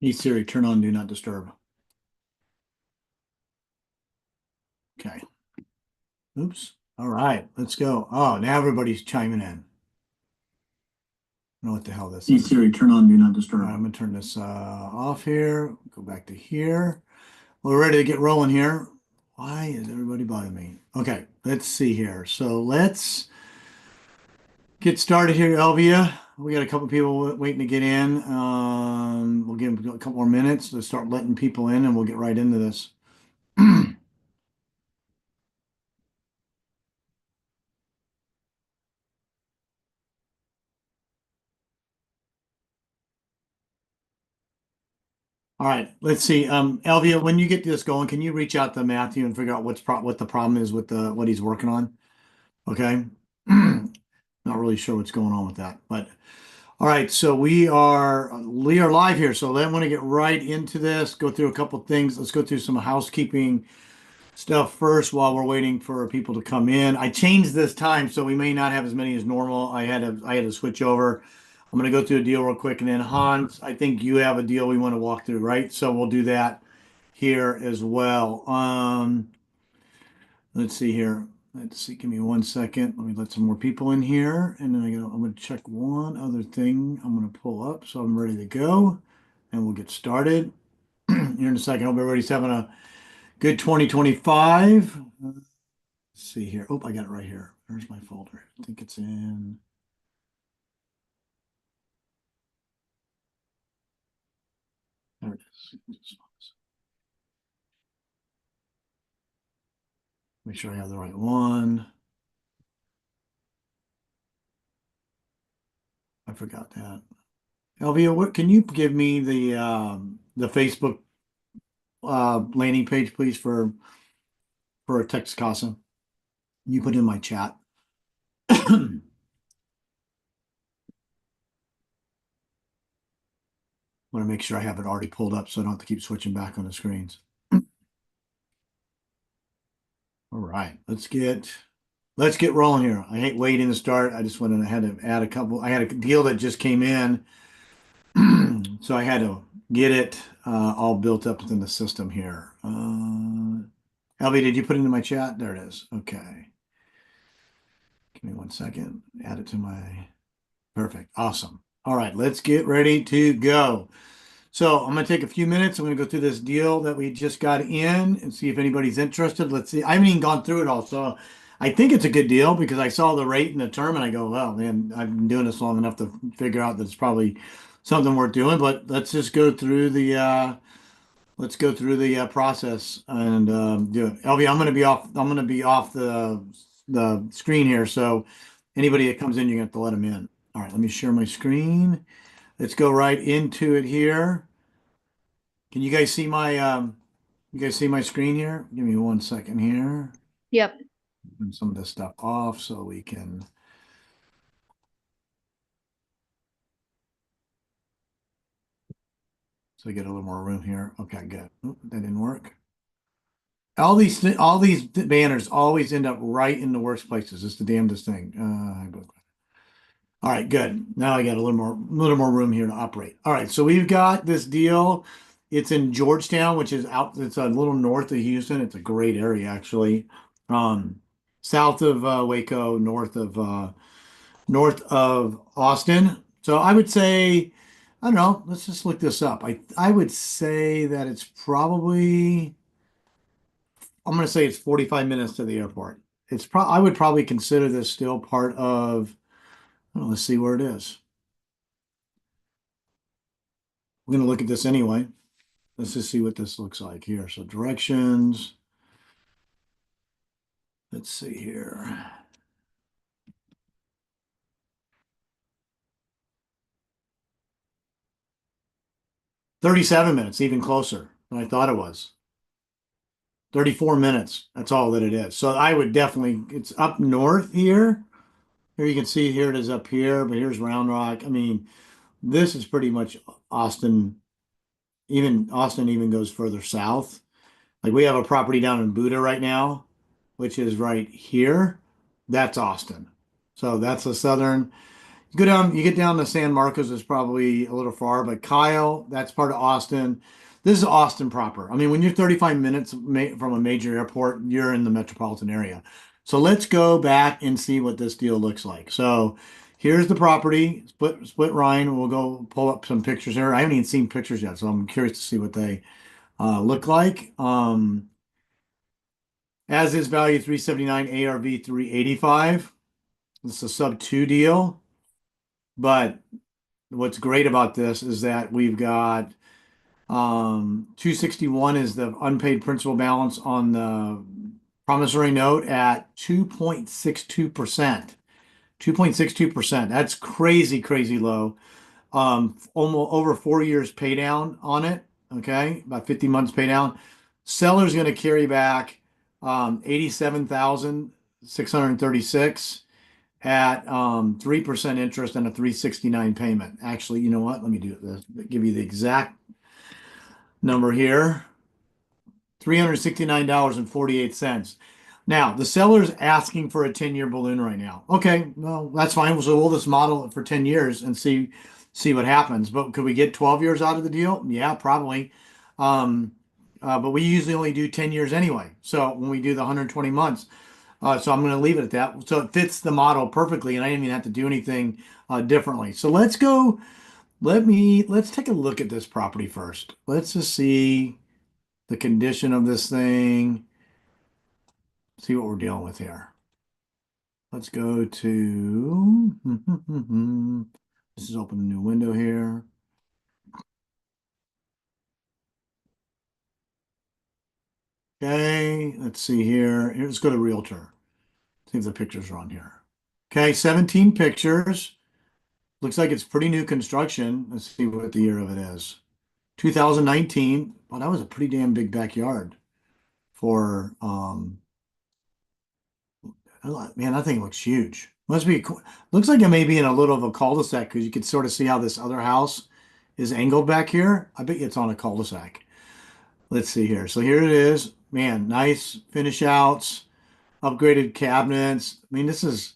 Hey Siri, turn on Do Not Disturb. Okay. Oops. All right, let's go. Oh, now everybody's chiming in. I don't know what the hell this Hey is. Siri, turn on Do Not All Disturb. right, I'm gonna turn this off here. Go back to here. We're ready to get rolling here. Why is everybody bothering me? Okay, let's see here. So let's get started here, Elvia. We got a couple people waiting to get in. We'll give them a couple more minutes to start letting people in, and we'll get right into this. All right, let's see. Elvia, when you get this going, can you reach out to Matthew and figure out what the problem is with the what he's working on? Okay. Not really sure what's going on with that, but all right. So we are live here. So I want to get right into this. Go through a couple things. Let's go through some housekeeping stuff first while we're waiting for people to come in. I changed this time, so we may not have as many as normal. I had to switch over. I'm going to go through a deal real quick, and then Hans, I think you have a deal we want to walk through, right? So we'll do that here as well. Let's see here. Let's see. Give me 1 second. Let me let some more people in here, and then I'm going to check one other thing. I'm going to pull up, so I'm ready to go, and we'll get started here in a second. Hope everybody's having a good 2025. Let's see here. Oh, I got it right here. There's my folder. I think it's in. There it is. Make sure I have the right one. I forgot that. Elvia, what can you give me the Facebook landing page, please, for a Texas Casa? You put in my chat. Want to make sure I have it already pulled up so I don't have to keep switching back on the screens. All right, let's get rolling here. I hate waiting to start. I just went and I had to add a couple. I had a deal that just came in, so I had to get it all built up within the system here. Elvie, did you put it into my chat? There it is. Okay. Give me 1 second. Add it to my perfect. Awesome. All right, let's get ready to go. So I'm going to take a few minutes. I'm going to go through this deal that we just got in and see if anybody's interested. Let's see. I haven't even gone through it all. So I think it's a good deal because I saw the rate and the term and I go, well, man, I've been doing this long enough to figure out that it's probably something worth doing. But let's just go through the process and do it. LV, I'm going to be off the screen here. So anybody that comes in, you're going to have to let them in. All right, let me share my screen. Let's go right into it here. Can you guys see my screen here? Give me 1 second here. Yep. Turn some of this stuff off so we can. So we get a little more room here. Okay, good. Oop, that didn't work. All these banners always end up right in the worst places. It's the damnedest thing. All right, good. Now I got a little more room here to operate. All right, so we've got this deal. It's in Georgetown, which is out. It's a little north of Houston. It's a great area, actually. Um, South of Waco, north of Austin. So I would say, I don't know. Let's just look this up. I would say that it's probably. I'm going to say it's 45 minutes to the airport. I would probably consider this still part of. Well, let's see where it is. We're going to look at this anyway. Let's just see what this looks like here. So directions. Let's see here. "37 minutes, even closer than I thought it was. 34 minutes. That's all that it is. So I would definitely, it's up north here. Here you can see here it is up here, but here's Round Rock. I mean, this is pretty much Austin. Even Austin even goes further south. Like we have a property down in Buda right now, which is right here. That's Austin. So that's the southern. Go down, you get down to San Marcos is probably a little far, but Kyle, that's part of Austin. This is Austin proper. I mean, when you're 35 minutes from a major airport, you're in the metropolitan area. So let's go back and see what this deal looks like. So here's the property, split Ryan. We'll go pull up some pictures here. I haven't even seen pictures yet, so I'm curious to see what they look like. As is value 379, ARV 385. This is a sub two deal, but what's great about this is that we've got 261 is the unpaid principal balance on the promissory note at 2.62%. 2.62%. That's crazy, crazy low. Almost over 4 years pay down on it. Okay, about 50 months pay down. Seller's going to carry back 87,636 at 3% interest and a 369 payment. Actually, you know what? Let me do this. Give you the exact number here. $369.48. Now, the seller's asking for a 10-year balloon right now. Okay, well, that's fine. So we'll just model it for 10 years and see what happens. But could we get 12 years out of the deal? Yeah, probably. But we usually only do 10 years anyway. So when we do the 120 months, so I'm going to leave it at that. So it fits the model perfectly, and I didn't even have to do anything differently. So let's go. Let's take a look at this property first. Let's just see the condition of this thing. See what we're dealing with here. Let's go to. This is open a new window here. Okay, let's see here. Let's go to Realtor. See if the pictures are on here. Okay, 17 pictures. Looks like it's pretty new construction. Let's see what the year of it is. 2019. Well, that was a pretty damn big backyard for man, that thing looks huge. Must be looks like it may be in a little of a cul-de-sac because you can sort of see how this other house is angled back here. I bet you it's on a cul-de-sac. Let's see here. So here it is. Man, nice finish outs, upgraded cabinets. I mean, this is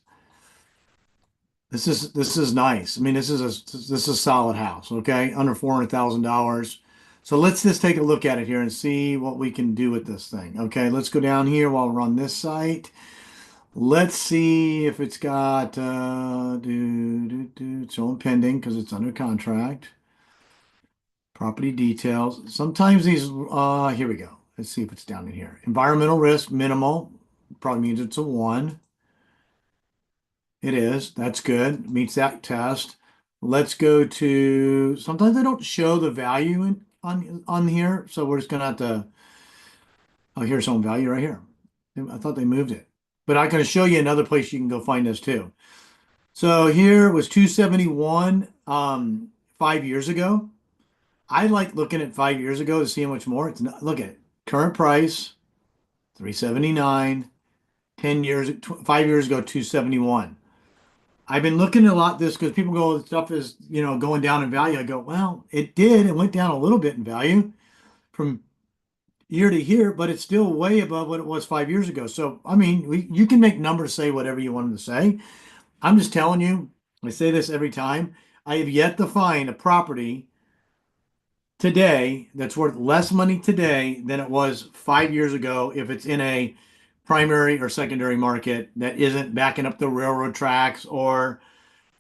nice. I mean, this is a solid house, okay? Under $400,000. So let's just take a look at it here and see what we can do with this thing. Okay, let's go down here while we're on this site. Let's see if it's got it's showing pending because it's under contract. Property details. Sometimes these here we go. Let's see if it's down in here. Environmental risk minimal. Probably means it's a 1. It is. That's good. Meets that test. Let's go to, sometimes they don't show the value on here, so we're just gonna have to, oh, here's some value right here. I thought they moved it. But I can show you another place you can go find this too. So here was 271 5 years ago. I like looking at 5 years ago to see how much more. It's not, look at it. Current price, 379. 10 years, 5 years ago, 271. I've been looking a lot at this because people go, stuff is, going down in value. I go, well, it did. It went down a little bit in value from year to year, but it's still way above what it was 5 years ago. So, I mean, you can make numbers say whatever you want them to say. I'm just telling you, I say this every time. I have yet to find a property today that's worth less money today than it was 5 years ago if it's in a primary or secondary market that isn't backing up the railroad tracks or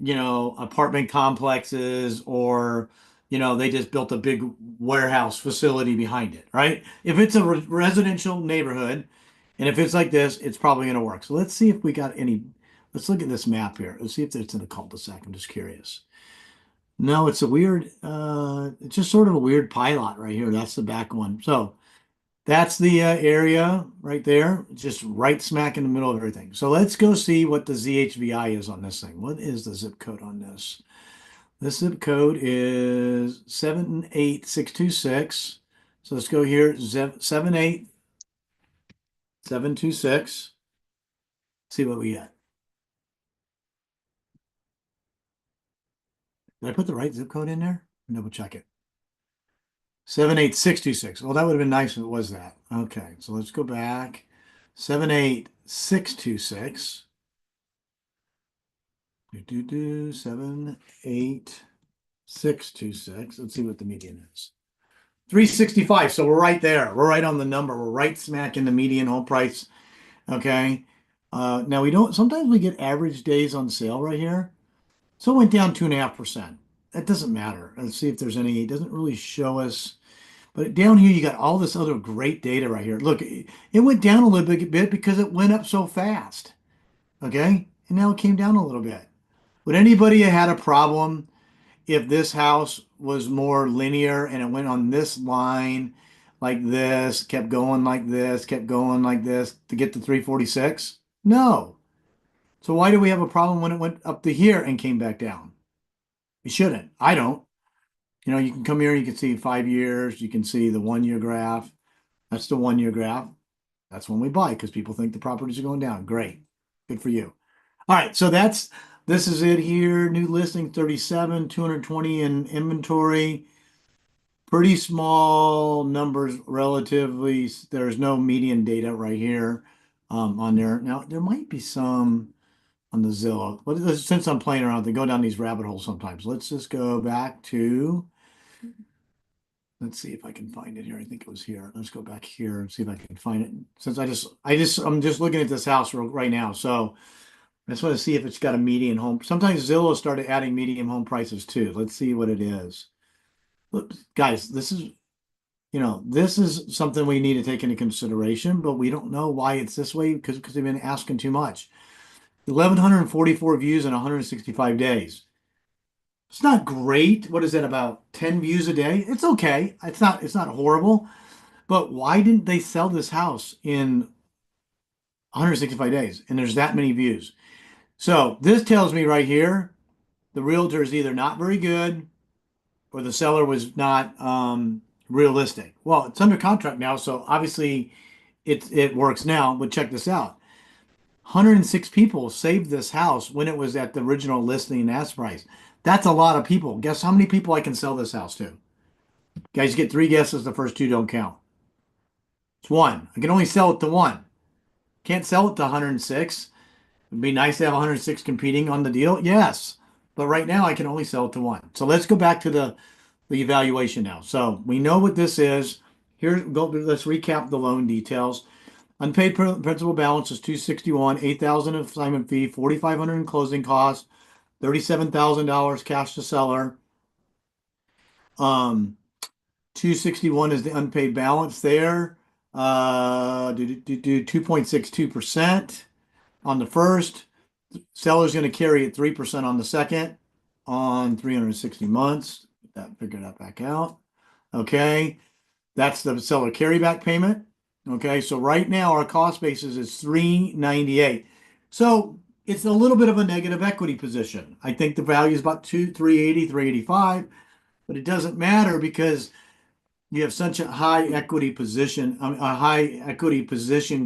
apartment complexes or they just built a big warehouse facility behind it, right? If it's a residential neighborhood and if it's like this, it's probably going to work. So let's see if we got any. Let's look at this map here. Let's see if it's in a cul-de-sac. I'm just curious. No, it's a weird, it's just sort of a weird pilot right here. That's the back one. So that's the area right there, just right smack in the middle of everything. So let's go see what the ZHVI is on this thing. What is the zip code on this? This zip code is 78626. So let's go here, 78726. See what we get. Did I put the right zip code in there? Double check it. 78626. Well, that would have been nice if it was that. Okay, so let's go back. 78626. 78626. Let's see what the median is. 365. So we're right there. We're right on the number. We're right smack in the median home price. Okay. Now we don't, sometimes we get average days on sale right here. So it went down 2.5%. That doesn't matter. Let's see if there's any, it doesn't really show us. But down here, you got all this other great data right here. Look, it went down a little bit because it went up so fast. Okay. And now it came down a little bit. Would anybody have had a problem if this house was more linear and it went on this line like this, kept going like this, kept going like this to get to 346? No. So why do we have a problem when it went up to here and came back down? It shouldn't. I don't. You know, you can come here, you can see 5 years, you can see the 1 year graph. That's the 1 year graph. That's when we buy because people think the properties are going down. Great. Good for you. All right, so this is it here. New listing 37, 220 in inventory. Pretty small numbers relatively. There's no median data right here on there. Now, there might be some on the Zillow. But since I'm playing around, they go down these rabbit holes sometimes. Let's just go back to, let's see if I can find it here. I think it was here. Let's go back here and see if I can find it. Since I'm just looking at this house right now. So I just want to see if it's got a median home. Sometimes Zillow started adding median home prices too. Let's see what it is. Look, guys, this is something we need to take into consideration, but we don't know why it's this way because they've been asking too much. 1,144 views in 165 days. It's not great. What is that, about 10 views a day? It's okay. It's not horrible. But why didn't they sell this house in 165 days and there's that many views? So this tells me right here, the realtor is either not very good or the seller was not realistic. Well, it's under contract now, so obviously it works now. But check this out. 106 people saved this house when it was at the original listing and ask price. That's a lot of people. Guess how many people I can sell this house to? Guys, get 3 guesses. The first 2 don't count. It's 1. I can only sell it to 1. Can't sell it to 106. It'd be nice to have 106 competing on the deal. Yes. But right now I can only sell it to 1. So let's go back to the evaluation now. So we know what this is. Let's recap the loan details. Unpaid principal balance is 261, 8,000 of assignment fee, 4,500 in closing costs, $37,000 cash to seller. 261 is the unpaid balance there. 2.62% on the first. Seller's going to carry at 3% on the second on 360 months. Figure that back out. Okay. That's the seller carryback payment. Okay. So right now our cost basis is $398. So it's a little bit of a negative equity position. I think the value is about 380, 385, but it doesn't matter because you have such a high equity position,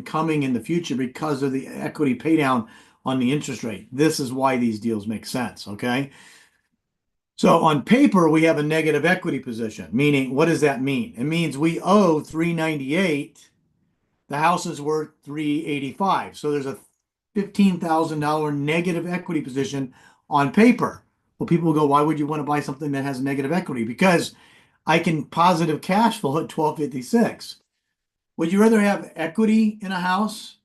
coming in the future because of the equity pay down on the interest rate. This is why these deals make sense. Okay. So on paper, we have a negative equity position, meaning what does that mean? It means we owe 398. The house is worth 385. So there's a $15,000 negative equity position on paper. Well, people go, why would you want to buy something that has negative equity? Because I can positive cash flow at 1256. Would you rather have equity in a house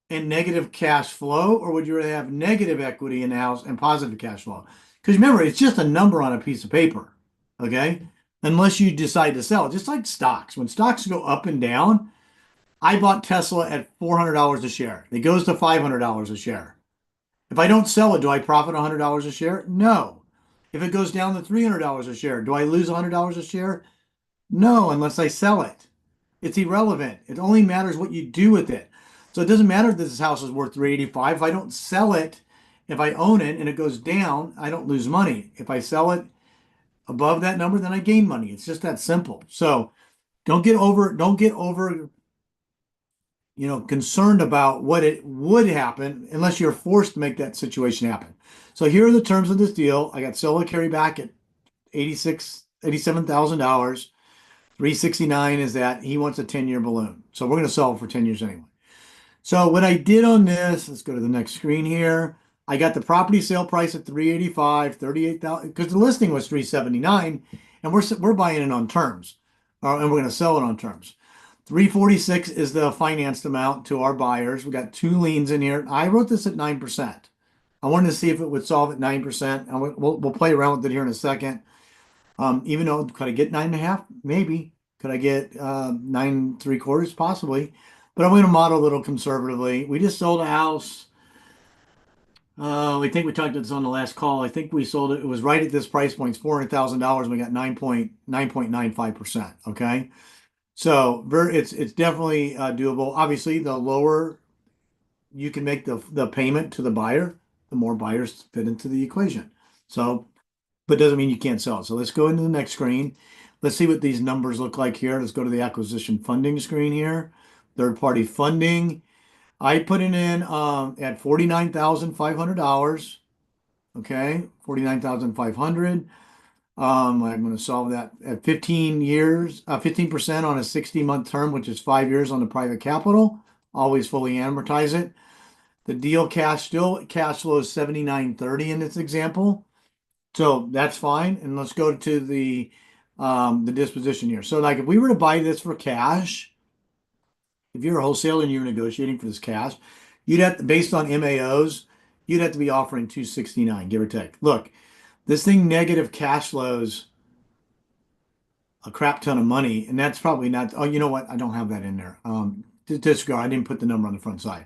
and negative cash flow, or would you rather have negative equity in the house and positive cash flow? Because remember, it's just a number on a piece of paper, okay? Unless you decide to sell it, just like stocks. When stocks go up and down, I bought Tesla at $400 a share. It goes to $500 a share. If I don't sell it, do I profit $100 a share? No. If it goes down to $300 a share, do I lose $100 a share? No, unless I sell it. It's irrelevant. It only matters what you do with it. So it doesn't matter if this house is worth 385. If I don't sell it, if I own it and it goes down, I don't lose money. If I sell it above that number, then I gain money. It's just that simple. So don't get over, concerned about what it would happen unless you're forced to make that situation happen. So here are the terms of this deal. I got seller carryback at $87,000. 369 is that he wants a 10-year balloon. So we're going to sell it for 10 years anyway. So what I did on this, let's go to the next screen here. I got the property sale price at 385, 38,000, because the listing was 379, and we're buying it on terms, and we're going to sell it on terms. 346 is the financed amount to our buyers. We got two liens in here. I wrote this at 9%. I wanted to see if it would solve at 9%. And we'll play around with it here in a second. Even though, could I get 9.5? Maybe. Could I get 9.75? Possibly. But I'm going to model a little conservatively. We just sold a house. I think we talked about this on the last call. I think we sold it. It was right at this price point. It's $400,000. We got 9.95%. Okay. So it's definitely doable. Obviously, the lower you can make the payment to the buyer, the more buyers fit into the equation. So, but doesn't mean you can't sell. So let's go into the next screen. Let's see what these numbers look like here. Let's go to the acquisition funding screen here. Third party funding. I put it in at $49,500. Okay, 49,500. I'm going to solve that at 15 years, 15% on a 60-month term, which is 5 years on the private capital. Always fully amortize it. The deal cash flows 79.30 in this example. So that's fine. And let's go to the disposition here. So like if we were to buy this for cash, if you're a wholesaler and you're negotiating for this cash, you'd have to, based on MAOs, you'd have to be offering 269, give or take. Look, this thing negative cash flows a crap ton of money, and that's probably not. Oh, you know what? I don't have that in there. Disregard. I didn't put the number on the front side.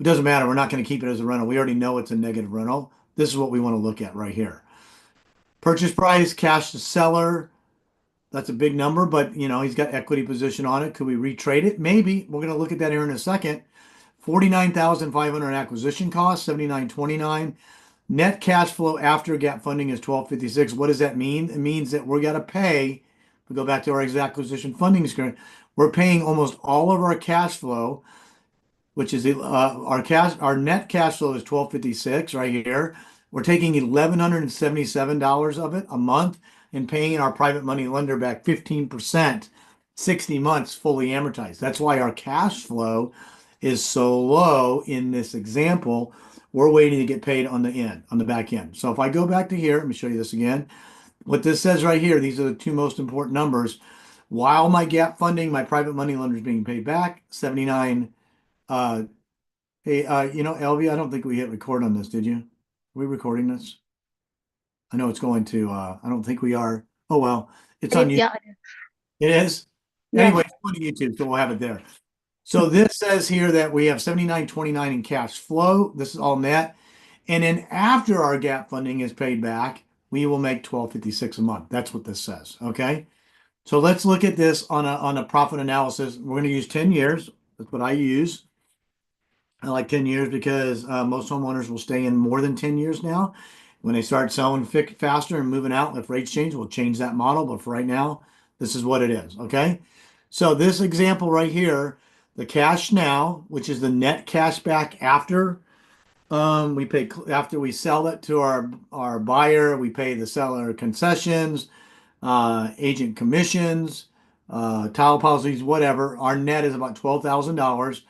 It doesn't matter. We're not going to keep it as a rental. We already know it's a negative rental. This is what we want to look at right here. Purchase price, cash to seller. That's a big number, but he's got equity position on it. Could we retrade it? Maybe. We're going to look at that here in a second. 49,500 acquisition cost, 79.29. Net cash flow after gap funding is 1256. What does that mean? It means that we're going to pay. We go back to our acquisition funding screen. We're paying almost all of our cash flow, which is our net cash flow is 1256 right here. We're taking $1,177 of it a month and paying our private money lender back 15%, 60 months fully amortized. That's why our cash flow is so low in this example. We're waiting to get paid on the back end. So if I go back to here, let me show you this again. What this says right here, these are the two most important numbers. While my gap funding, my private money lender is being paid back, 79. Hey, LV, I don't think we hit record on this, did you? Are we recording this? I know it's going to, I don't think we are. Oh, well, it's on YouTube. Yeah. It is? Yeah. Anyway, it's on YouTube, so we'll have it there. So this says here that we have 79.29 in cash flow. This is all net. And then after our gap funding is paid back, we will make 1256 a month. That's what this says. Okay. So let's look at this on a profit analysis. We're going to use 10 years. That's what I use. I like 10 years because most homeowners will stay in more than 10 years now. When they start selling faster and moving out, if rates change, we'll change that model. But for right now, this is what it is. Okay. So this example right here, the cash now, which is the net cash back after we pay, after we sell it to our buyer, we pay the seller concessions, agent commissions, title policies, whatever. Our net is about $12,000.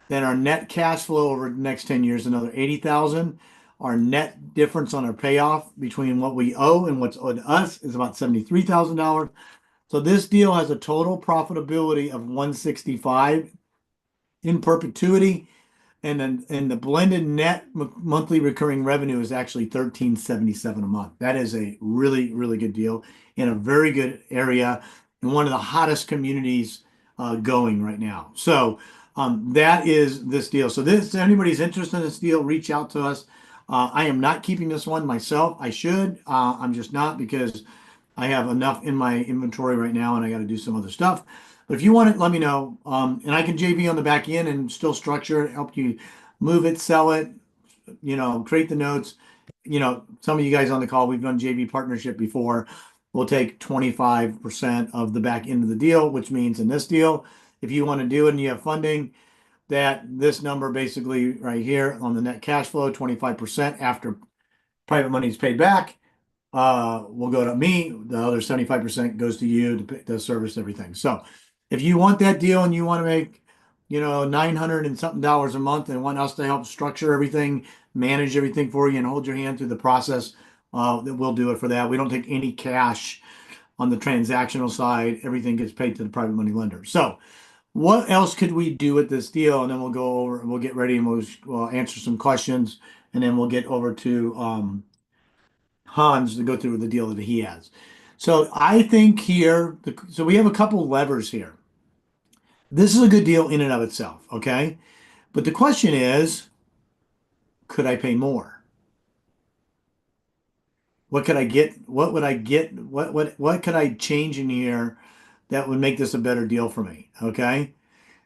Then our net cash flow over the next 10 years, another 80,000. Our net difference on our payoff between what we owe and what's owed us is about $73,000. So this deal has a total profitability of 165 in perpetuity, and then the blended net monthly recurring revenue is actually 1377 a month. That is a really, really good deal in a very good area in one of the hottest communities going right now. So that is this deal. So if anybody's interested in this deal, reach out to us. I am not keeping this one myself. I should. I'm just not, because I have enough in my inventory right now and I got to do some other stuff. But if you want it, let me know. And I can JV on the back end and still structure it, help you move it, sell it, create the notes. Some of you guys on the call, we've done JV partnership before. We'll take 25% of the back end of the deal, which means in this deal, if you want to do it and you have funding, that this number basically right here on the net cash flow, 25% after private money is paid back, will go to me. The other 75% goes to you to service everything. So if you want that deal and you want to make, $900 and something a month and want us to help structure everything, manage everything for you and hold your hand through the process, that we'll do it for that. We don't take any cash on the transactional side. Everything gets paid to the private money lender. So what else could we do with this deal? And then we'll go over and we'll get ready and we'll answer some questions and then we'll get over to Hans to go through the deal that he has. So I think here, so we have a couple levers here. This is a good deal in and of itself, okay? But the question is, could I pay more? What could I get? What would I get? What could I change in here that would make this a better deal for me? Okay.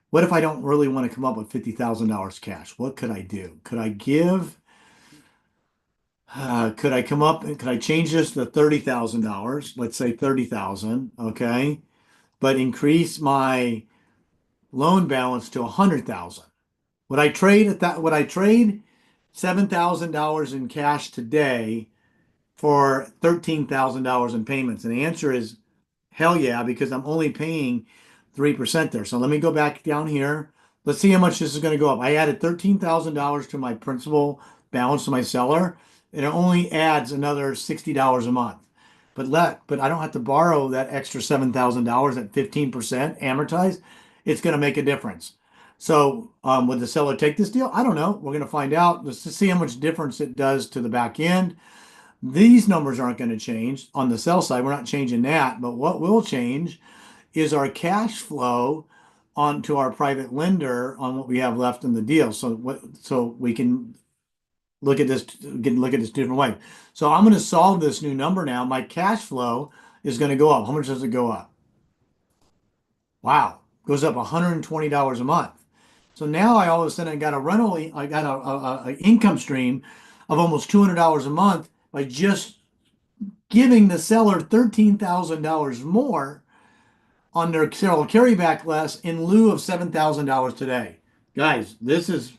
What if I don't really want to come up with $50,000 cash? What could I do? Could I give? Could I come up and could I change this to $30,000? Let's say 30,000, okay, but increase my loan balance to 100,000. Would I trade at that? Would I trade $7,000 in cash today for $13,000 in payments? And the answer is hell yeah, because I'm only paying 3% there. So let me go back down here. Let's see how much this is going to go up. I added $13,000 to my principal balance to my seller, and it only adds another $60 a month. But I don't have to borrow that extra $7,000 at 15% amortized. It's going to make a difference. So would the seller take this deal? I don't know. We're going to find out. Let's just see how much difference it does to the back end. These numbers aren't going to change on the sell side. We're not changing that. But what will change is our cash flow onto our private lender on what we have left in the deal. So we can look at this different way. So I'm going to solve this new number now. My cash flow is going to go up. How much does it go up? Wow, goes up $120 a month. So now I all of a sudden got a income stream of almost $200 a month by just giving the seller $13,000 more on their seller carryback less in lieu of $7,000 today. Guys, this is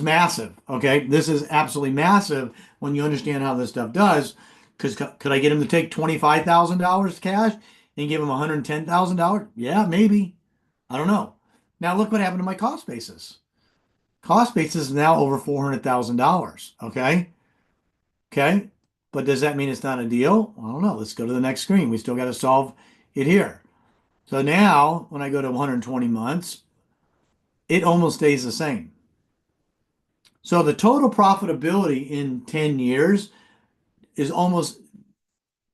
massive. Okay, this is absolutely massive when you understand how this stuff does. Because could I get him to take $25,000 cash and give him $110,000? Yeah, maybe. I don't know. Now look what happened to my cost basis. Cost basis is now over $400,000. Okay. Okay. But does that mean it's not a deal? I don't know. Let's go to the next screen. We still got to solve it here. So now when I go to 120 months, it almost stays the same. So the total profitability in 10 years is almost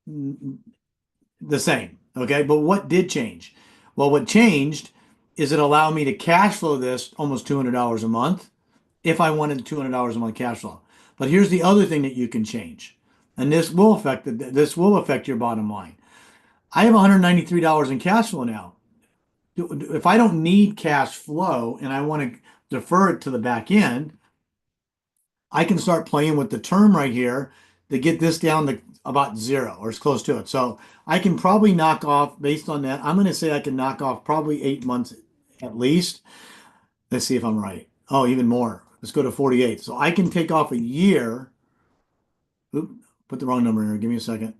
the same. Okay. But what did change? Well, what changed is it allowed me to cash flow this almost $200 a month if I wanted $200 a month cash flow. But here's the other thing that you can change, and this will affect your bottom line. I have $193 in cash flow now. If I don't need cash flow and I want to defer it to the back end, I can start playing with the term right here to get this down to about zero or as close to it. So I can probably knock off, based on that, I'm going to say I can knock off probably 8 months at least. Let's see if I'm right. Oh, even more. Let's go to 48. So I can take off a year. Oop, put the wrong number in here. Give me a second.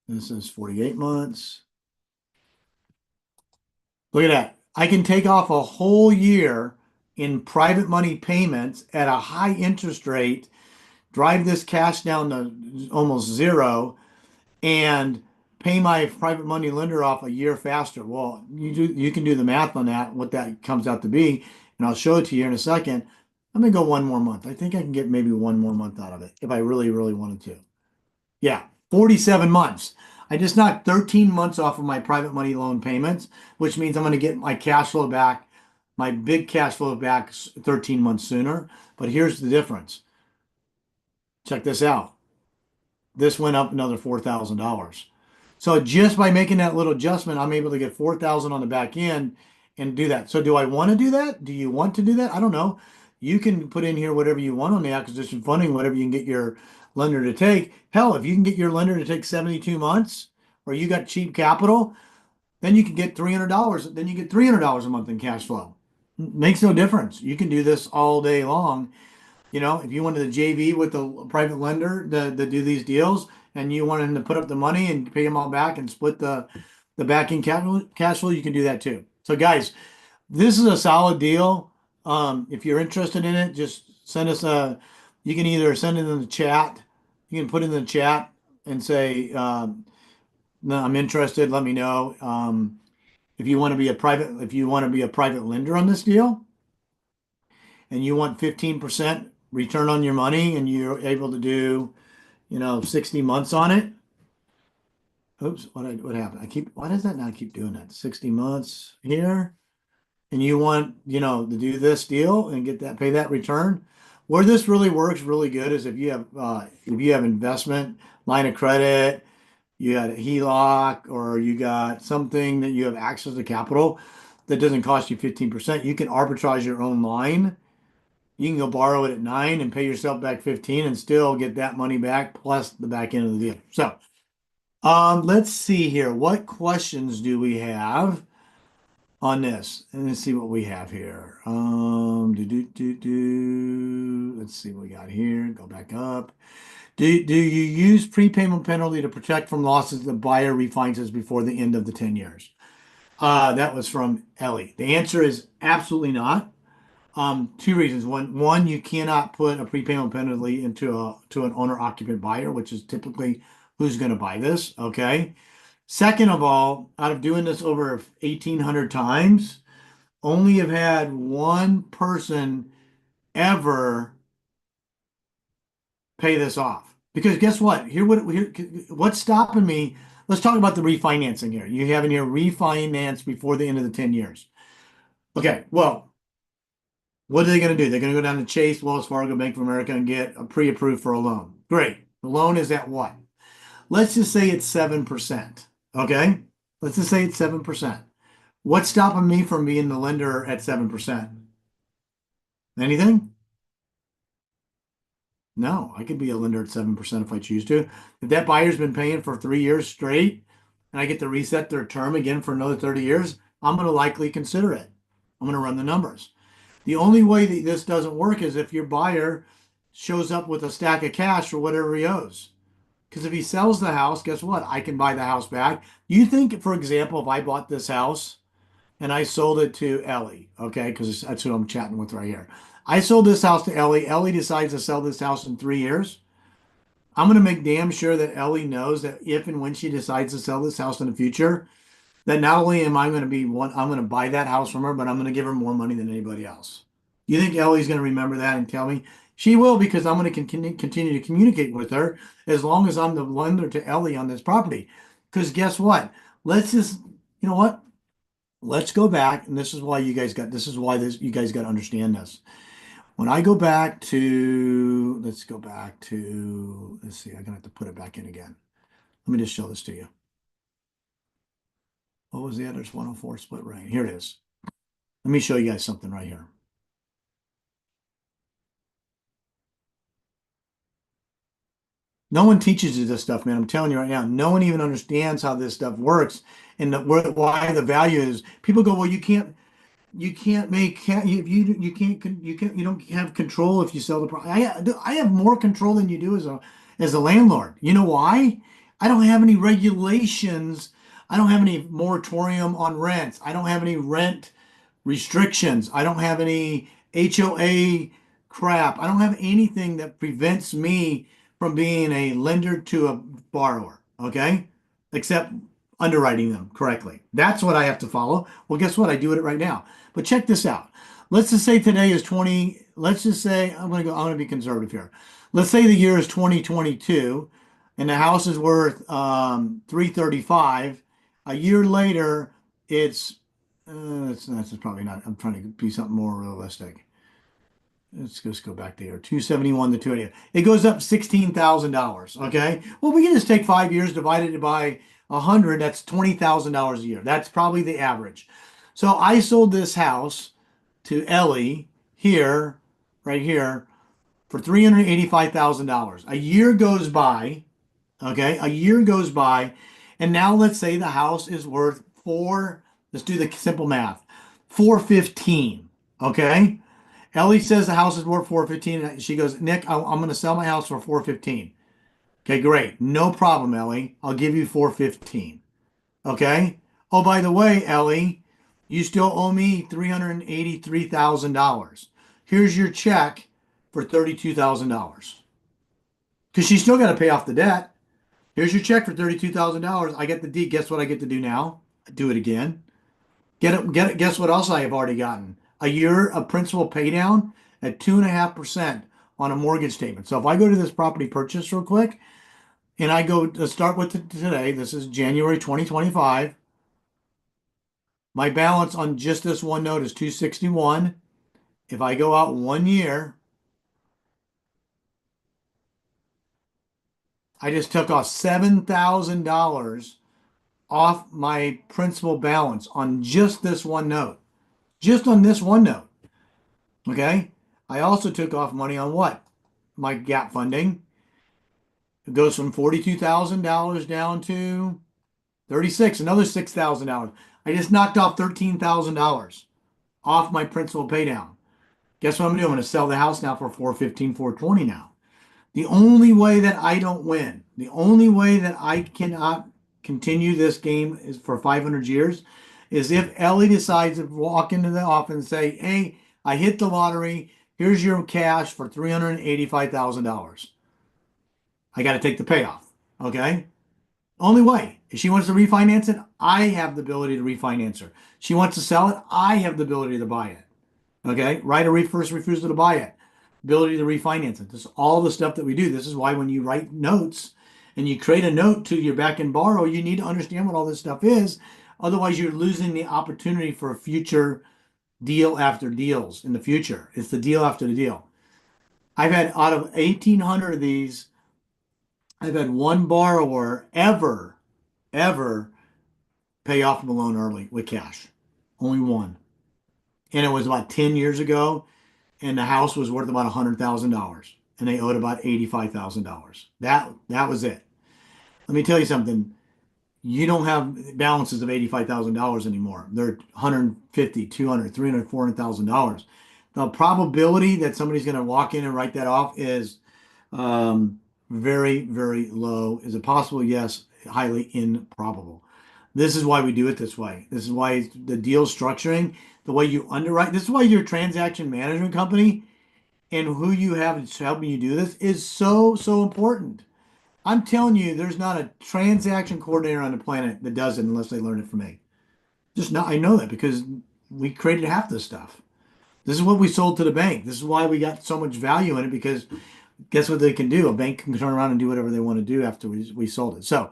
This is 48 months. Look at that. I can take off a whole year in private money payments at a high interest rate, drive this cash down to almost zero, and pay my private money lender off a year faster. Well, you can do the math on that, what that comes out to be, and I'll show it to you in a second. I'm gonna go one more month. I think I can get maybe one more month out of it if I really, really wanted to. Yeah, 47 months. I just knocked 13 months off of my private money loan payments, which means I'm going to get my cash flow back, my big cash flow back 13 months sooner. But here's the difference. Check this out. This went up another $4,000. So just by making that little adjustment, I'm able to get 4,000 on the back end and do that. So do I want to do that? Do you want to do that? I don't know. You can put in here whatever you want on the acquisition funding, whatever you can get your lender to take. Hell, if you can get your lender to take 72 months or you got cheap capital, then you can get $300. Then you get $300 a month in cash flow. Makes no difference. You can do this all day long. You know, if you wanted to JV with a private lender to do these deals and you wanted him to put up the money and pay them all back and split the backing cash flow, you can do that too. So guys, this is a solid deal. If you're interested in it, just Send us a, you can either send it in the chat, you can put it in the chat and say, no, I'm interested, let me know. If you want to be a private, if you want to be a private lender on this deal and you want 15% return on your money and you're able to do, 60 months on it. Oops, what happened? Why does that not keep doing that? 60 months here. And you want, to do this deal and get that, pay that return. Where this really works really good is if you have investment line of credit, you got a HELOC, or you got something that you have access to capital that doesn't cost you 15%, you can arbitrage your own line. You can go borrow it at 9 and pay yourself back 15 and still get that money back plus the back end of the deal. So, let's see here. What questions do we have on this? And let's see what we have here. Let's see what we got here. Go back up. Do you use prepayment penalty to protect from losses the buyer refinances before the end of the 10 years? That was from Ellie. The answer is absolutely not. Two reasons. One, you cannot put a prepayment penalty to an owner occupant buyer, which is typically who's going to buy this. Okay. Second of all, out of doing this over 1,800 times, only have had one person ever pay this off. Because guess what? What's stopping me? Let's talk about the refinancing here. You have in here refinance before the end of the 10 years. Okay, well, what are they going to do? They're going to go down to Chase, Wells Fargo, Bank of America, and get a pre-approved for a loan. Great. The loan is at what? Let's just say it's 7%. Okay? Let's just say it's 7%. What's stopping me from being the lender at 7%? Anything? No, I could be a lender at 7% if I choose to. If that buyer's been paying for 3 years straight and I get to reset their term again for another 30 years, I'm going to likely consider it. I'm going to run the numbers. The only way that this doesn't work is if your buyer shows up with a stack of cash for whatever he owes. Because if he sells the house, guess what? I can buy the house back. You think, for example, if I bought this house and I sold it to Ellie, okay, because that's who I'm chatting with right here. I sold this house to Ellie. Ellie decides to sell this house in 3 years. I'm going to make damn sure that Ellie knows that if and when she decides to sell this house in the future, that not only am I going to be one, I'm going to buy that house from her, but I'm going to give her more money than anybody else. You think Ellie's going to remember that and tell me? She will, because I'm going to continue to communicate with her as long as I'm the lender to Ellie on this property. Because guess what? Let's just, you know what? Let's go back, and this is why you guys got to understand this. When I go back to, let's see, I'm gonna have to put it back in again. Let me just show this to you. What was the other 104 split right? Here it is. Let me show you guys something right here. No one teaches you this stuff, man. I'm telling you right now, no one even understands how this stuff works and why the value is. People go, well, you can't make you don't have control if you sell the property. I have more control than you do as a landlord. You know why? I don't have any regulations. I don't have any moratorium on rents. I don't have any rent restrictions. I don't have any HOA crap. I don't have anything that prevents me from being a lender to a borrower, okay? Except underwriting them correctly. That's what I have to follow. Well, guess what? I do it right now. But check this out. Let's just say today is 20, let's just say I'm going to be conservative here. Let's say the year is 2022 and the house is worth 335. A year later, that's probably not. I'm trying to be something more realistic. Let's just go back there. 271 to 280. It goes up $16,000. Okay. Well, we can just take 5 years divided by 100. That's $20,000 a year. That's probably the average. So I sold this house to Ellie here, right here, for $385,000. A year goes by. Okay. A year goes by. And now let's say the house is worth let's do the simple math, 415. Okay. Ellie says the house is worth 415. And she goes, Nick, I'm going to sell my house for 415. Okay, great. No problem, Ellie. I'll give you 415. Okay. Oh, by the way, Ellie, you still owe me $383,000. Here's your check. for $32,000 because she's still got to pay off the debt. Here's your check for $32,000. I get the deed. Guess what I get to do now? Do it again. Get it. Get it. Guess what else I have already gotten? A year of principal pay down at 2.5% on a mortgage statement. So if I go to this property purchase real quick and I go to start with today, this is January 2025. My balance on just this one note is 261. If I go out 1 year, I just took off $7,000 off my principal balance on just this one note. Just on this one note. Okay. I also took off money on what? My gap funding. It goes from $42,000 down to 36, another $6,000. I just knocked off $13,000 off my principal pay down. Guess what I'm doing? I'm going to sell the house now for 415, 420 now. The only way that I don't win, the only way that I cannot continue this game is for 500 years is if Ellie decides to walk into the office and say, hey, I hit the lottery. Here's your cash for $385,000. I got to take the payoff. Okay. Only way. If she wants to refinance it, I have the ability to refinance her. She wants to sell it, I have the ability to buy it. Okay. Right of first refusal to buy it. Ability to refinance it. This is all the stuff that we do. This is why when you write notes and you create a note to your back and borrow, you need to understand what all this stuff is. Otherwise, you're losing the opportunity for a future deal after deals in the future. It's the deal after the deal. I've had out of 1,800 of these, I've had one borrower ever pay off the loan early with cash. Only one. And it was about 10 years ago, and the house was worth about $100,000, and they owed about $85,000. That was it. Let me tell you something. You don't have balances of $85,000 anymore. They're 150, 200, 300, $400,000. The probability that somebody's going to walk in and write that off is very, very low. Is it possible? Yes. Highly improbable. This is why we do it this way. This is why the deal structuring, the way you underwrite, this is why your transaction management company and who you have helping you do this is so, so important. I'm telling you, there's not a transaction coordinator on the planet that does it unless they learn it from me. Just not, I know that because we created half this stuff. This is what we sold to the bank. This is why we got so much value in it because guess what they can do? A bank can turn around and do whatever they want to do after we sold it. So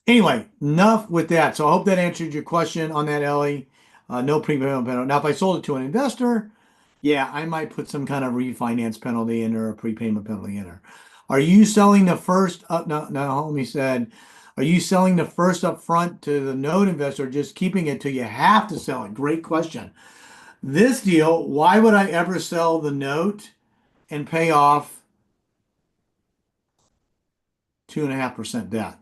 anyway, enough with that. So I hope that answered your question on that, Ellie. No prepayment penalty. Now, if I sold it to an investor, yeah, I might put some kind of refinance penalty in or a prepayment penalty in there. Are you selling the first up? No, homie said, are you selling the first up front to the note investor or just keeping it till you have to sell it? Great question. This deal, why would I ever sell the note and pay off 2.5% debt?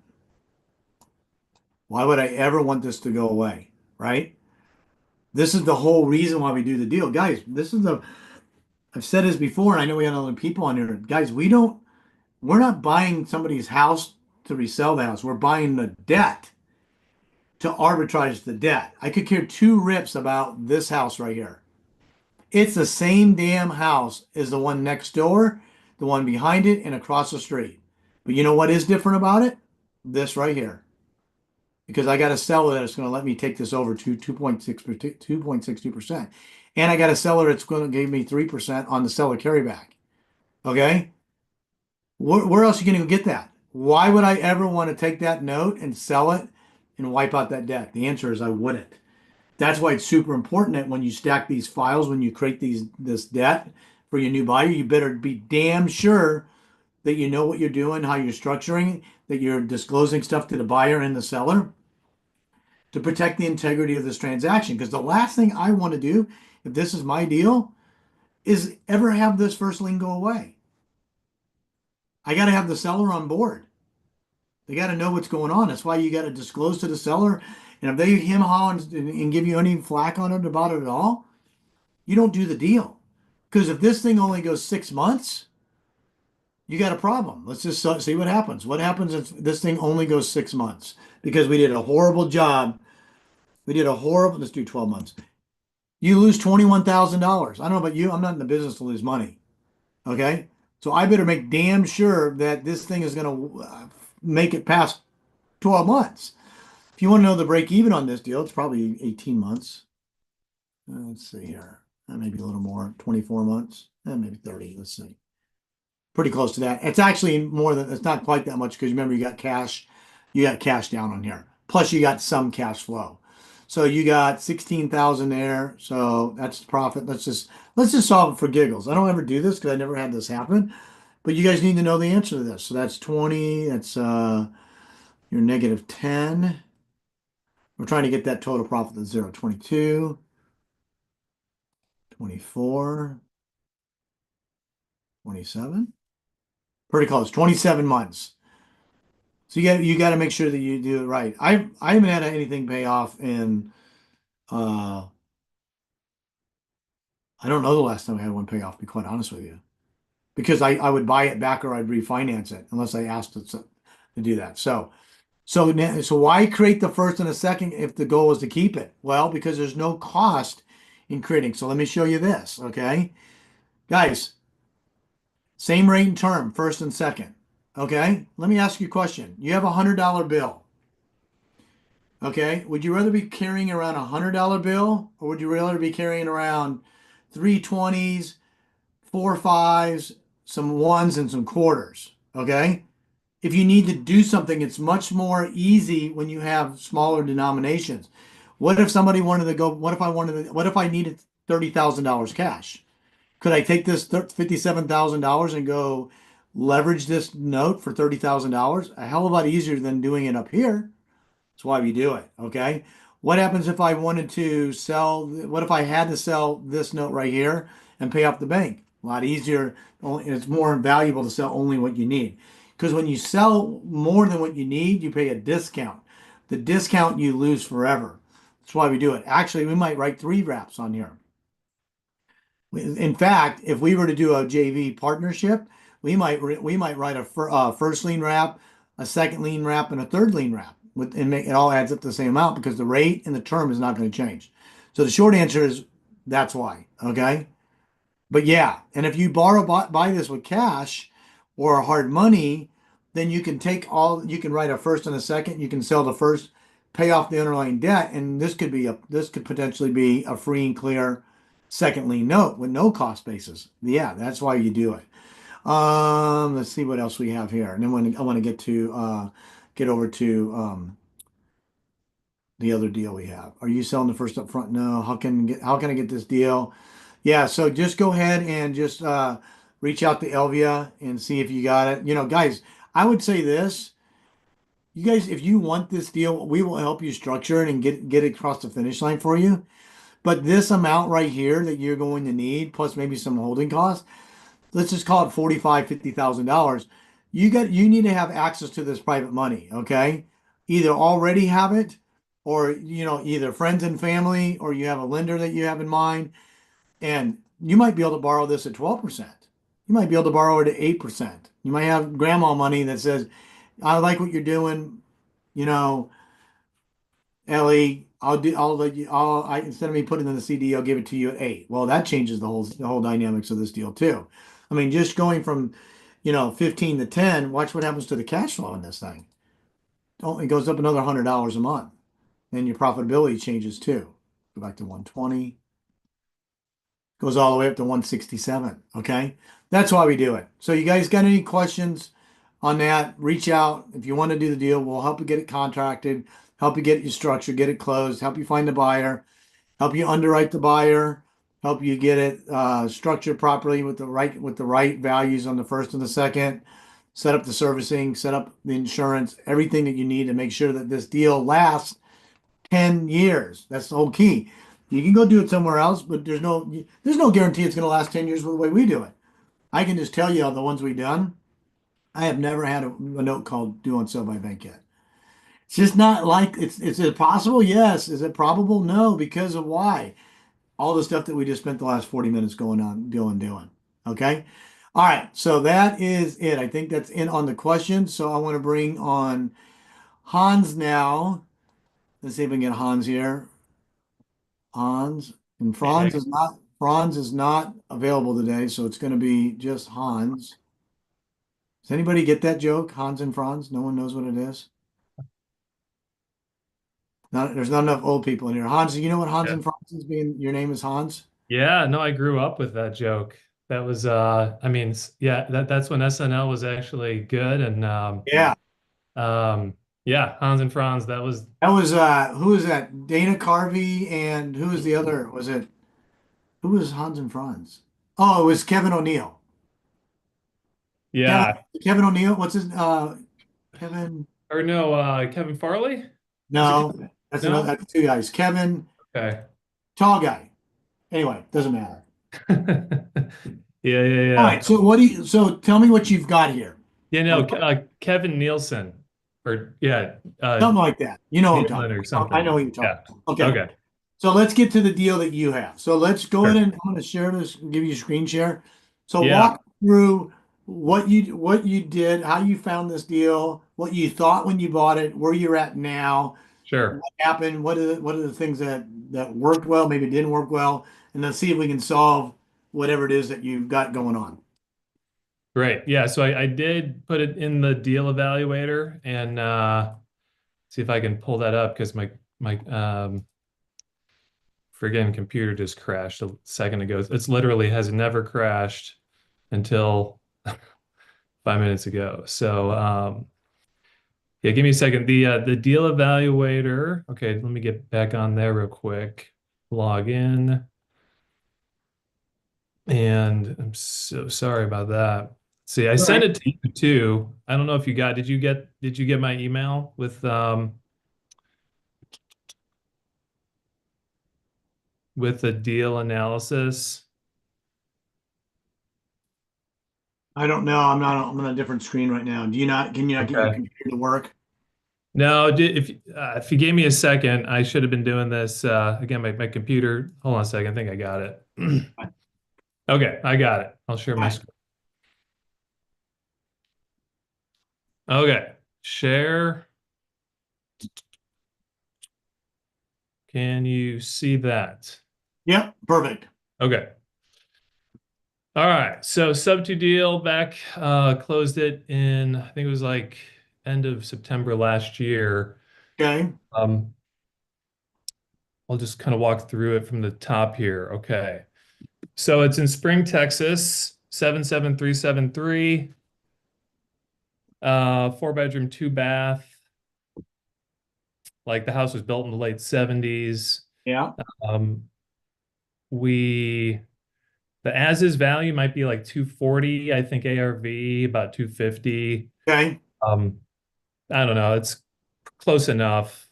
Why would I ever want this to go away? Right? This is the whole reason why we do the deal. Guys, I've said this before, and I know we have other people on here. Guys, we're not buying somebody's house to resell the house. We're buying the debt to arbitrage the debt. I could care two rips about this house right here. It's the same damn house as the one next door, the one behind it, and across the street. But you know what is different about it? This right here. Because I got to sell it, it's going to let me take this over to 2.62%. And I got to sell it, it's going to give me 3% on the seller carryback. Okay? Where else are you going to get that? Why would I ever want to take that note and sell it and wipe out that debt? The answer is I wouldn't. That's why it's super important that when you stack these files, when you create this debt for your new buyer, you better be damn sure that you know what you're doing, how you're structuring, that you're disclosing stuff to the buyer and the seller to protect the integrity of this transaction. Because the last thing I want to do, if this is my deal, is ever have this first lien go away. I got to have the seller on board. They got to know what's going on. That's why you got to disclose to the seller. And if they hem-haw and give you any flack on it about it at all, you don't do the deal. Because if this thing only goes 6 months, you got a problem. Let's just see what happens. What happens if this thing only goes 6 months? Because we did a horrible job. Let's do 12 months. You lose $21,000. I don't know about you. I'm not in the business to lose money. Okay. So I better make damn sure that this thing is going to make it past 12 months. If you want to know the break even on this deal, it's probably 18 months. Let's see here. Maybe a little more, 24 months, maybe 30. Let's see. Pretty close to that. It's actually more than, it's not quite that much because remember you got cash down on here. Plus you got some cash flow. So you got 16,000 there. So that's the profit. Let's just solve it for giggles. I don't ever do this because I never had this happen, but you guys need to know the answer to this. So that's 20, that's your negative 10. We're trying to get that total profit to zero. 22, 24, 27. Pretty close. 27 months. So you got to make sure that you do it right. I haven't had anything pay off in uh I don't know the last time I had one pay off, to be quite honest with you. Because I would buy it back or I'd refinance it unless I asked it to do that. So why create the first and the second if the goal is to keep it? Well, because there's no cost in creating. So let me show you this, okay? Guys, same rate and term, first and second. Okay? Let me ask you a question. You have $100 bill. Okay, would you rather be carrying around $100 bill or would you rather be carrying around three twenties, four fives, some ones, and some quarters? Okay, if you need to do something, it's much more easy when you have smaller denominations. What if somebody wanted to go? What if I needed $30,000 cash? Could I take this $57,000 and go leverage this note for $30,000? A hell of a lot easier than doing it up here. That's why we do it. Okay. What happens if I wanted to sell? What if I had to sell this note right here and pay off the bank? A lot easier. It's more valuable to sell only what you need. Because when you sell more than what you need, you pay a discount. The discount you lose forever. That's why we do it. Actually, we might write three wraps on here. In fact, if we were to do a JV partnership, we might write a first lien wrap, a second lien wrap, and a third lien wrap, and make it all adds up to the same amount because the rate and the term is not going to change. So the short answer is that's why. Okay. But yeah, and if you buy this with cash or hard money, then you can write a first and a second. You can sell the first, pay off the underlying debt, and this could potentially be a free and clear second lien note with no cost basis. Yeah, that's why you do it. Let's see what else we have here, and then when I want to get over to the other deal we have. Are you selling the first up front? No. How can I get this deal? Yeah, so just go ahead and just reach out to Elvia and see if you got it. Guys, I would say this. You guys, if you want this deal, we will help you structure it and get it across the finish line for you. But this amount right here that you're going to need, plus maybe some holding costs, let's just call it 45, $50,000. You need to have access to this private money, okay? Either already have it or either friends and family or you have a lender that you have in mind and you might be able to borrow this at 12%. You might be able to borrow it at 8%. You might have grandma money that says, I like what you're doing, you know, Ellie, I'll let you, instead of me putting in the CD, I'll give it to you at 8. Well, that changes the whole dynamics of this deal too. I mean, just going from, 15 to 10, watch what happens to the cash flow in this thing. Oh, it goes up another $100 a month. Then your profitability changes too. Go back to 120, goes all the way up to 167. Okay. That's why we do it. So you guys got any questions on that? Reach out. If you want to do the deal, we'll help you get it contracted, help you get it structured, get it closed, help you find the buyer, help you underwrite the buyer, help you get it structured properly with the right values on the first and the second, set up the servicing, set up the insurance, everything that you need to make sure that this deal lasts 10 years. That's the whole key. You can go do it somewhere else, but there's no guarantee it's going to last 10 years the way we do it. I can just tell you the ones we've done. I have never had a note called due on sale by bank yet. It's just not like is it possible? Yes. Is it probable? No, because of why? All the stuff that we just spent the last 40 minutes going on doing. Okay. All right. So that is it. I think that's it on the questions. So I want to bring on Hans now. Let's see if we can get Hans here. Hans and Hey, Franz Nick. is not. Franz is not available today, so it's going to be just Hans. Does anybody get that joke? Hans and Franz? No one knows what it is. There's not enough old people in here. Hans, you know what Hans Yeah. and Franz is being? Your name is Hans? Yeah, no, I grew up with that joke. That was I mean, yeah, that's when SNL was actually good and Yeah. um yeah, Hans and Franz, that was That was who was that? Dana Carvey and who was the other? Was it who was Hans and Franz? Oh, it was Kevin O'Neill. Kevin, yeah. Kevin O'Neill. What's his Kevin? Or no, Kevin Farley? Was it No, that's another no? that's two guys. Kevin, Okay. tall guy. Anyway, doesn't matter. Yeah, yeah, All yeah. right, so what do you so tell me what you've got here. You know, Okay. Kevin Nielsen or yeah, Something like that. You know what I'm talking Nealon or about. I know something. who you're talking Yeah. about. Okay. Okay. So let's get to the deal that you have. So let's go ahead Sure. and I'm going to share this, give you a screen share. So Yeah, walk through what you did, how you found this deal, what you thought when you bought it, where you're at now, sure. what happened, what are the things that worked well, maybe didn't work well, and let's see if we can solve whatever it is that you've got going on. Great. Yeah, so I did put it in the deal evaluator and see if I can pull that up because my friggin' computer just crashed a second ago. It's literally has never crashed until 5 minutes ago. So yeah, give me a second. The deal evaluator. Okay, let me get back on there real quick. Log in. And I'm so sorry about that. See, I All sent right. it to you too. I don't know if you got, did you get my email with the deal analysis? I don't know. I'm on a different screen right now. Can you not get your Okay. computer to work? No, if you gave me a second, I should have been doing this again, my computer. Hold on a second. I think I got it. Okay, I got it. I'll share All my right. screen. Okay. Share. Can you see that? Yep, perfect. Okay. All right. So sub two deal back closed it in I think it was like end of September last year. Okay. Um, I'll just kind of walk through it from the top here. Okay. So it's in Spring, Texas, 77373, 4 bedroom, two bath. Like the house was built in the late 70s. Yeah. Um, we the as is value might be like 240, I think ARV about 250. Okay. Um, I don't know. It's close enough.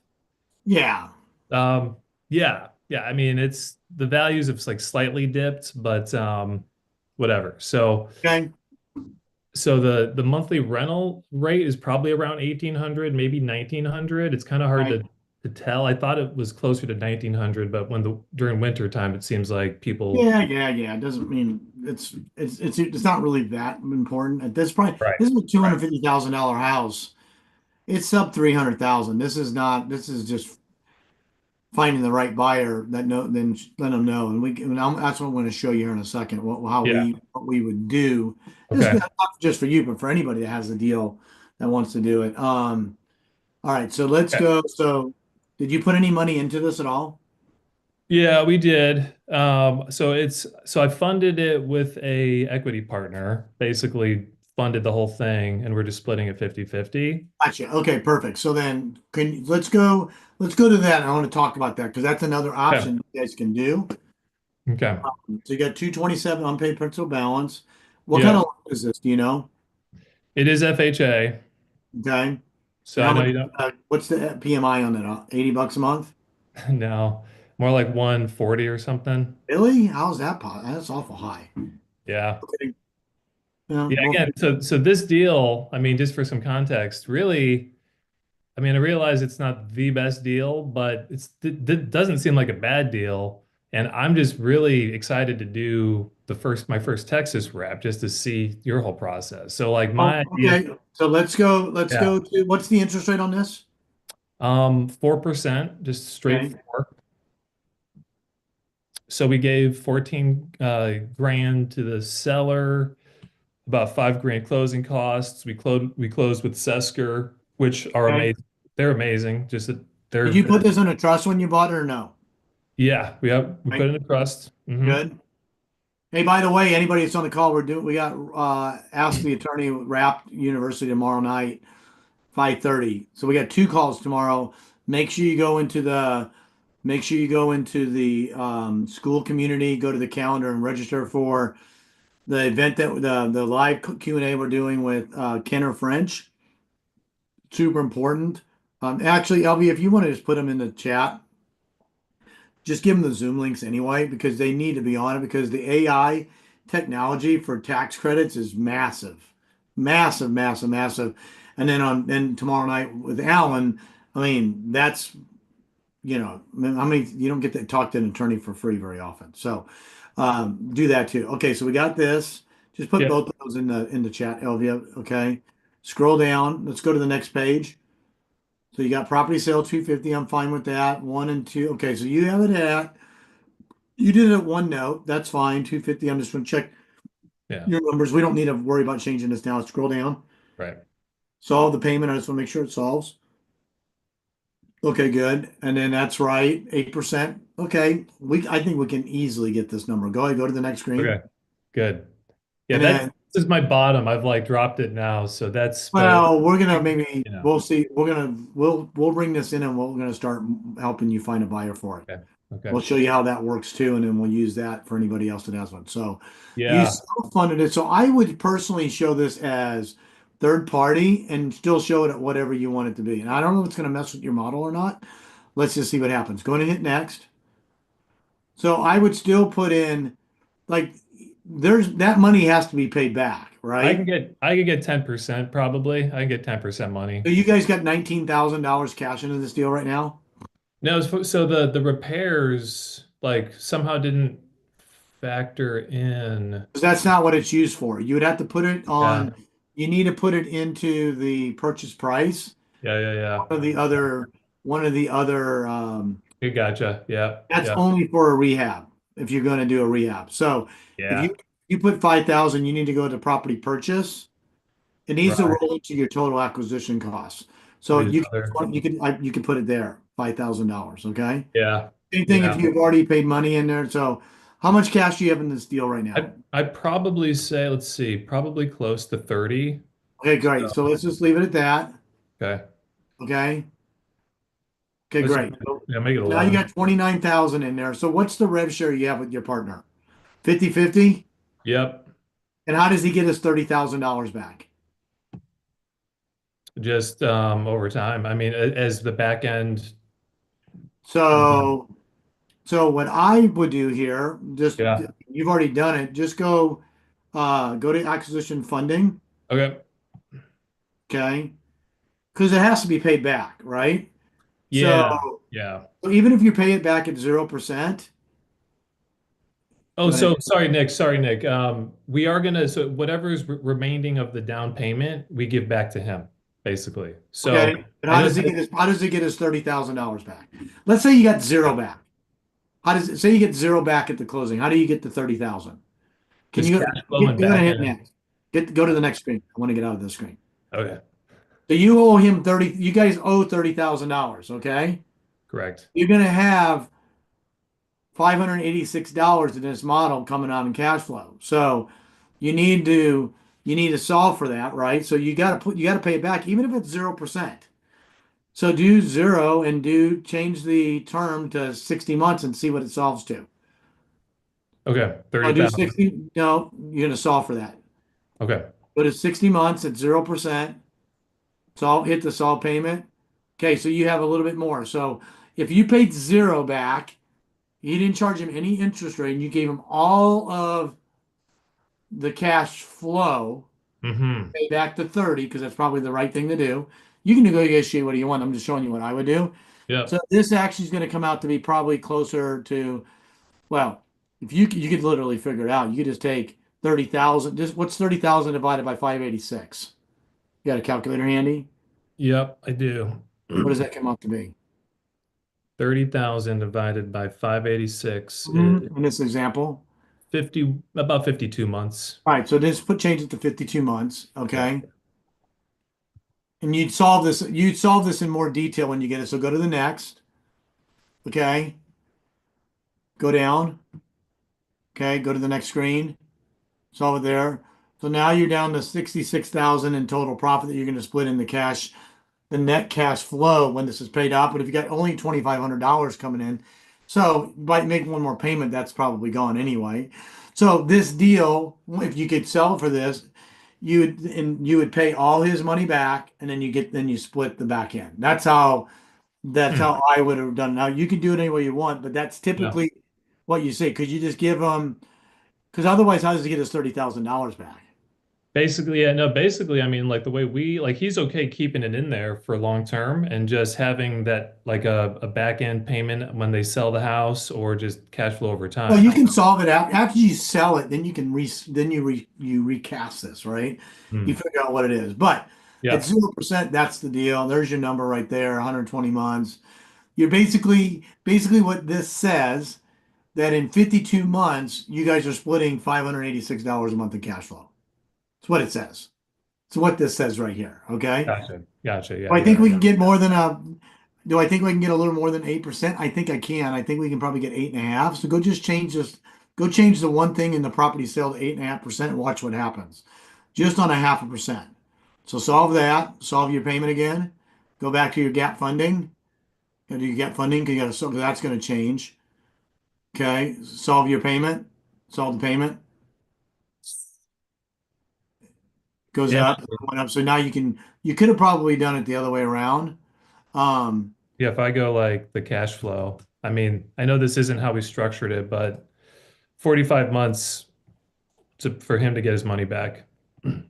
Yeah. Um, yeah, yeah. I mean, it's the values have like slightly dipped, but whatever. Okay. So the monthly rental rate is probably around 1,800, maybe 1,900. It's kind of hard Right. to tell. I thought it was closer to 1,900, but during winter time, it seems like people. Yeah, yeah, yeah. It doesn't mean it's not really that important. At this point, Right, this is a two right. hundred fifty thousand dollar house. It's up 300,000. This is just finding the right buyer that know, then let them know. That's what I'm going to show you here in a second, Yeah. what we would do. This is Okay. not just for you, but for anybody that has a deal that wants to do it. All right, so let's Okay. go. So did you put any money into this at all? Yeah, we did. So I funded it with a equity partner, basically funded the whole thing, and we're just splitting it 50-50. Gotcha. Okay, perfect. So then let's go to that. I want to talk about that because that's another Yeah. option you guys can do. Okay. So you got 227 unpaid principal balance. What kind of Yeah. loan is this? Do you know? It is FHA. Okay. So And I how know much, you don't what's the PMI on that? $80 a month? know. More like 140 or something. Really? How's that possible? That's awful high. Yeah. Okay. Yeah, Yeah, well, again, so this deal, I mean, just for some context, really, I mean, I realize it's not the best deal, but it doesn't seem like a bad deal. And I'm just really excited to do my first Texas rep just to see your whole process. So like oh, my idea, okay. So let's go yeah, to what's the interest rate on this? 4%, just straight Okay. four. So we gave 14 grand to the seller, about 5 grand closing costs. We closed with Sesker, which are Okay. amazing. They're amazing. Just that Did they're you put this in a trust when you bought it or no? yeah, we put Right. in a trust. Good. Hey, by the way, anybody that's on the call, we got Ask the Attorney Rap University tomorrow night, 5:30. So we got two calls tomorrow. Make sure you go into the school community, go to the calendar and register for the event that the live Q&A we're doing with Kenner French. Super important. Actually, LB, if you want to just put them in the chat, just give them the Zoom links anyway, because they need to be on it because the AI technology for tax credits is massive, massive, massive, massive. And then tomorrow night with Alan, I mean, that's, I mean, you don't get to talk to an attorney for free very often. So do that too. Okay, so we got this. Just put Yep. both of those in the chat, Elvia. Okay. Scroll down. Let's go to the next page. So you got property sale 250. I'm fine with that. One and two. Okay, so you have it at you did it at one note. That's fine. 250. I'm just going to check Yeah. your numbers. We don't need to worry about changing this now. Scroll down. Right. Solve the payment. I just want to make sure it solves. Okay, good. And then that's right. 8%. Okay. I think we can easily get this number. Go ahead, go to the next screen. Okay. Good. Yeah, And that's then, this is my bottom. I've like dropped it now, so that's but well, we're gonna maybe you know. we'll see. We'll bring this in and we're gonna start helping you find a buyer for it. Okay. Okay. We'll show you how that works too, and then we'll use that for anybody else that has one. So you Yeah. self-funded it. So I would personally show this as third party and still show it at whatever you want it to be. And I don't know if it's going to mess with your model or not. Let's just see what happens. Go ahead and hit next. So I would still put in like there's that money has to be paid back, right? I can get 10% probably. I can get 10% money. So you guys got $19,000 cash into this deal right now? No, so the repairs like somehow didn't factor in. Because that's not what it's used for. You would have to put it Yeah. on, you need to put it into the purchase price. Yeah, yeah, yeah. One of the other, one of the other, You gotcha. Yeah. that's Yeah. only for a rehab if you're going to do a rehab. So if Yeah. you put 5,000, you need to go to property purchase. It needs to Right. roll into your total acquisition costs. So These other. you can put it there, $5,000. Okay. Yeah. Same thing if Yeah. you've already paid money in there. So how much cash do you have in this deal right now? I'd probably say, let's see, probably close to 30. Okay, great. So, So let's just leave it at that. okay. Okay. Okay, Let's great. So yeah, make it now you 11. got 29,000 in there. So what's the rev share you have with your partner? 50/50? Yep. And how does he get his $30,000 back? Just over time. I mean, as the back end. So so what I would do here, just Yeah. you've already done it, just go to acquisition funding, Okay. okay? Because it has to be paid back, right? So Yeah. Yeah. even if you pay it back at 0%, Oh, go ahead. so sorry, Nick. Sorry, Nick. We are gonna so whatever is remaining of the down payment, we give back to him, basically. So Okay. But I know that, how does he get his $30,000 back? Let's say you got zero back. How does it say you get zero back at the closing? How do you get the 30,000? Can just you cash flow and go ahead back and hit end. next? Go to the next screen. I want to get out of this screen. Okay, So you owe him 30, you guys owe $30,000, okay? correct. You're gonna have $586 in this model coming out in cash flow. So you need to solve for that, right? So you gotta pay it back, even if it's 0%. So do zero and change the term to 60 months and see what it solves to. Okay, I'll do 30,000. 60. No, you're gonna solve for that. Okay. Go to 60 months at 0%. Hit the solve payment. Okay, so you have a little bit more. So if you paid zero back, you didn't charge him any interest rate, and you gave him all of the cash flow, Mm-hmm. pay back to 30, because that's probably the right thing to do. You can negotiate what you want. I'm just showing you what I would do. So Yep. this actually is going to come out to be probably closer to, well, if you could literally figure it out. You could just take 30,000. Just what's 30,000 divided by 586? You got a calculator handy? Yep, I do. What does that come out to be? 30,000 divided by 586 is In this example. 50, about 52 months. All right, so just change it to 52 months, Yeah. okay? And you'd solve this in more detail when you get it. So go to the next, okay? Go down, okay? Go to the next screen. Solve it there. So now you're down to 66,000 in total profit that you're going to split in the cash, the net cash flow when this is paid out. But if you got only $2,500 coming in, so by making one more payment, that's probably gone anyway. So this deal, if you could sell it for this, you would pay all his money back, and then you split the back end. That's Hmm. how I would have done. Now you can do it any way you want, but that's Yeah. typically what you say. Could you just give him? Because otherwise, how does he get his $30,000 back? Basically, yeah, no, basically, I mean, like the way we like he's okay keeping it in there for long term and just having that like a back end payment when they sell the house or just cash flow over Well, time. you can solve it out after you sell it. Then you can you recast this, right? You Hmm. figure out what it is. But at Yeah. 0%, that's the deal. There's your number right there, 120 months. You're basically what this says that in 52 months, you guys are splitting $586 a month in cash flow. It's what it says. It's what this says right here. Okay. Gotcha. Gotcha. Do Yeah, I think yeah. we can get more than a, do I think we can get a little more than 8%? I think I can. I think we can probably get 8.5. So go just change this, go change the one thing in the property sale to 8.5% and watch what happens. Just on a 0.5%. So solve that, solve your payment again, go back to your gap funding. Do your gap funding because you got to, so that's going to change. Okay. Solve your payment, solve the payment, goes Yeah. up, went up. So now you could have probably done it the other way around. Um, Yeah, if I go like the cash flow, I mean, I know this isn't how we structured it, but 45 months for him to get his money back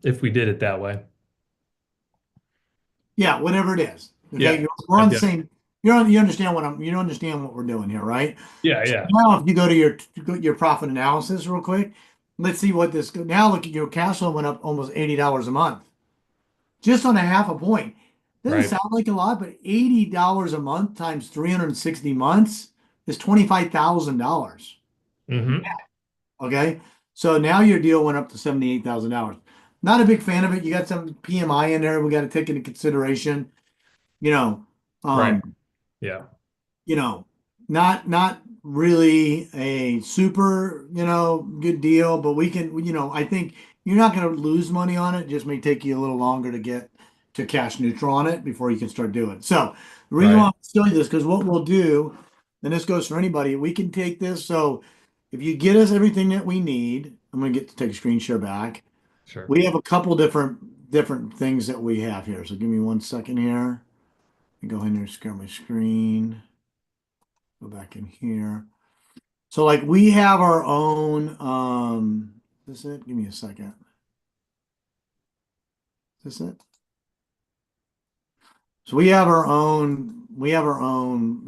if we did it that way. Yeah, whatever it is. Okay, Yeah. we're on the Yeah. same. You understand what we're doing here, right? Yeah. So Yeah. now, if you go to your profit analysis real quick, let's see what this. Now look at your cash flow went up almost $80 a month, just on a half a point. Doesn't Right. sound like a lot, but $80 a month times 360 months is $25,000. Hmm. Okay, so now your deal went up to $78,000. Not a big fan of it. You got some PMI in there. We got to take into consideration. You know, Right. um, Yeah. you know, not really a super, good deal, but we can, I think you're not going to lose money on it. It just may take you a little longer to get to cash neutral on it before you can start doing it. So the reason why Right. I'm telling you this, because what we'll do, and this goes for anybody, we can take this. So if you get us everything that we need, I'm going to get to take a screen share back. Sure. We have a couple different things that we have here. So give me 1 second here. Go ahead and share my screen. Go back in here. So like we have our own, is this it? Give me a second. Is this it? So we have our own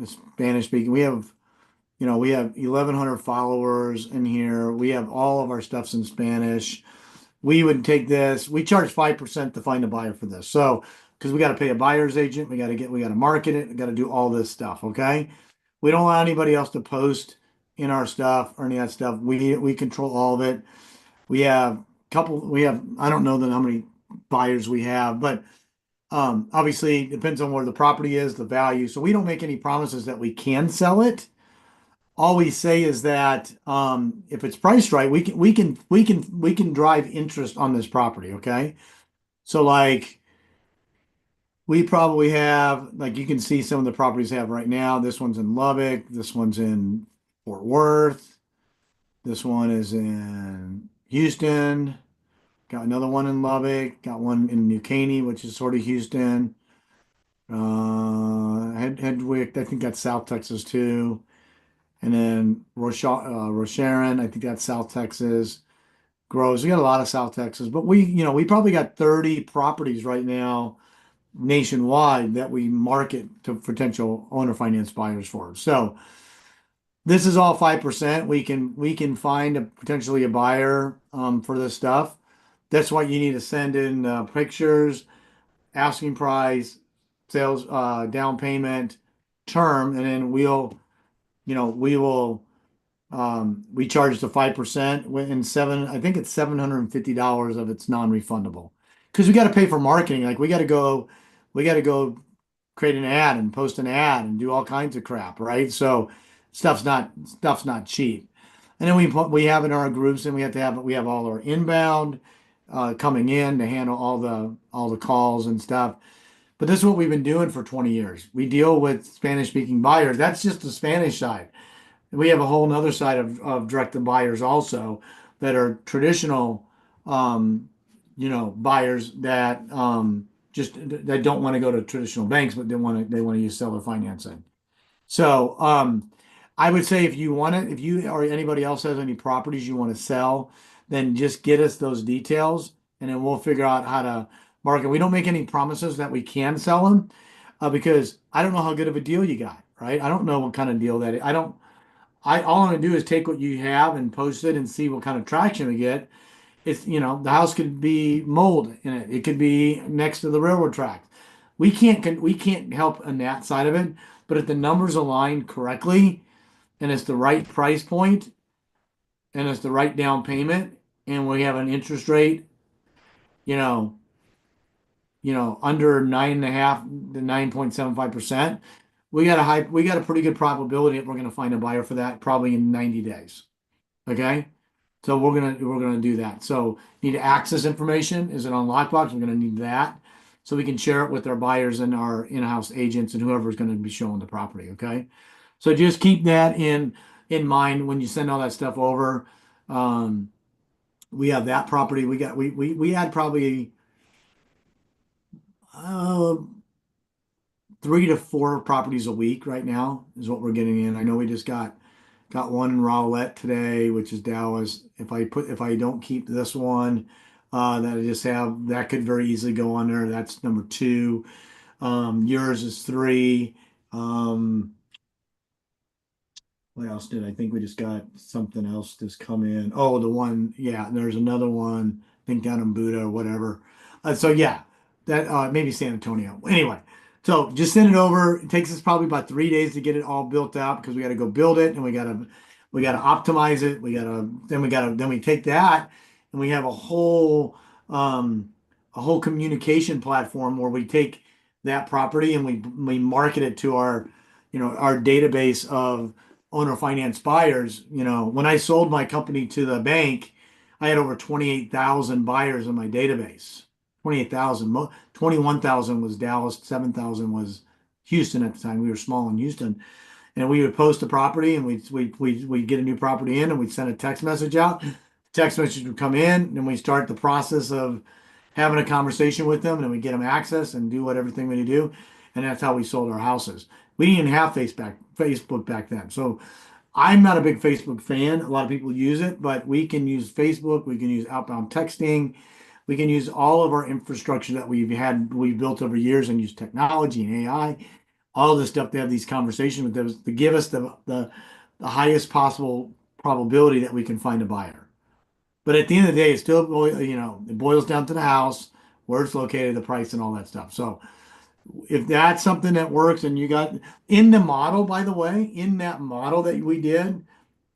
Spanish speaking. We have 1,100 followers in here. We have all of our stuffs in Spanish. We would take this. We charge 5% to find a buyer for this. So, because we got to pay a buyer's agent, we got to market it, we got to do all this stuff. Okay. We don't allow anybody else to post in our stuff or any of that stuff. We control all of it. I don't know how many buyers we have, but obviously it depends on where the property is, the value. So we don't make any promises that we can sell it. All we say is that if it's priced right, we can drive interest on this property. Okay, so like we probably have, like you can see some of the properties we have right now. This one's in Lubbock. This one's in Fort Worth. This one is in Houston. Got another one in Lubbock. Got one in New Caney, which is sort of Houston. Hedwick, I think that's South Texas too. And then Rosharon, I think that's South Texas. Groves, we got a lot of South Texas, but we probably got 30 properties right now nationwide that we market to potential owner finance buyers for. So this is all 5%. We can find potentially a buyer for this stuff. That's why you need to send in pictures, asking price, sales, down payment, term, and then we will we charge the 5% in I think it's $750 of it's non-refundable. Because we got to pay for marketing. Like we got to go create an ad and post an ad and do all kinds of crap, right? So stuff's not cheap. And then we have in our groups, and we have all our inbound coming in to handle all the calls and stuff. But this is what we've been doing for 20 years. We deal with Spanish speaking buyers. That's just the Spanish side. We have a whole nother side of direct to buyers also that are traditional, buyers that just that don't want to go to traditional banks, but they want to use seller financing. So I would say if you or anybody else has any properties you want to sell, then just get us those details, and then we'll figure out how to market. We don't make any promises that we can sell them, because I don't know how good of a deal you got, right? I don't know what kind of deal that I don't. I all I'm gonna do is take what you have and post it and see what kind of traction we get. It's, the house could be mold in it. It could be next to the railroad tracks. We can't help on that side of it, but if the numbers align correctly and it's the right price point and it's the right down payment and we have an interest rate, you know, under 9.5 to 9.75%, we got a pretty good probability that we're gonna find a buyer for that probably in 90 days. Okay? So we're gonna do that. So need access information. Is it on lockbox? We're gonna need that so we can share it with our buyers and our in-house agents and whoever's gonna be showing the property. Okay. So just keep that in mind when you send all that stuff over. Um, we have that property. We had probably uh, 3 to 4 properties a week right now is what we're getting in. I know we just got one in Rowlett today, which is Dallas. If I don't keep this one, that I just have, that could very easily go on there. That's number 2. Yours is 3. What else did I think we just got something else just come in? Oh, the one, yeah, there's another one, I think down in Buda or whatever. So yeah, that maybe San Antonio. Anyway, so just send it over. It takes us probably about 3 days to get it all built out because we got to go build it and we gotta optimize it. Then we take that and we have a whole communication platform where we take that property and we market it to our database of owner finance buyers. When I sold my company to the bank, I had over 28,000 buyers in my database. 28,000. 21,000 was Dallas, 7,000 was Houston at the time. We were small in Houston. And we would post a property and we'd get a new property in and we'd send a text message out. Text message would come in and we start the process of having a conversation with them, and then we get them access and do everything we do. And that's how we sold our houses. We didn't even have Facebook back then. So I'm not a big Facebook fan. A lot of people use it, but we can use Facebook. We can use outbound texting. We can use all of our infrastructure that we've built over years and use technology and AI, all this stuff to have these conversations with them to give us the highest possible probability that we can find a buyer. But at the end of the day, it boils down to the house, where it's located, the price, and all that stuff. So if that's something that works and you got in the model, by the way, in that model that we did,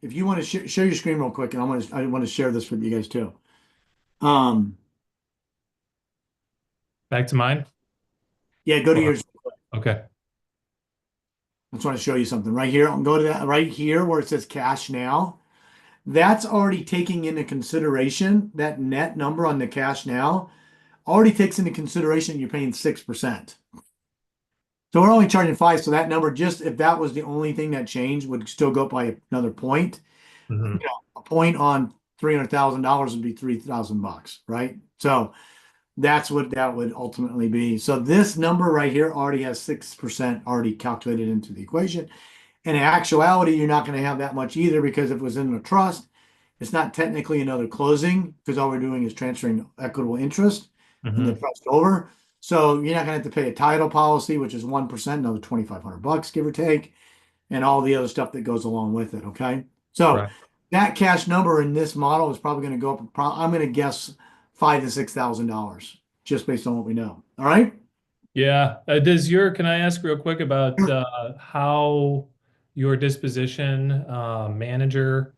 if you want to share your screen real quick, and I want to share this with you guys too. Um, Back to mine. yeah, go to Or- yours. Okay. I just want to show you something right here. I'll go to that right here where it says cash now. That's already taking into consideration that net number on the cash now already takes into consideration you're paying 6%. So we're only charging 5. So that number, just if that was the only thing that changed, would still go up by another point. Mhm. A point on $300,000 would be $3,000, right? So that's what that would ultimately be. So this number right here already has 6% already calculated into the equation. And in actuality, you're not going to have that much either, because if it was in a trust, it's not technically another closing because all we're doing is transferring equitable interest in the Mhm. trust over. So you're not going to have to pay a title policy, which is 1%, another $2,500, give or take, and all the other stuff that goes along with it. Okay. So Right. that cash number in this model is probably going to go up. I'm going to guess $5,000 to $6,000 just based on what we know. All right. Yeah. Can I ask real quick about how your disposition manager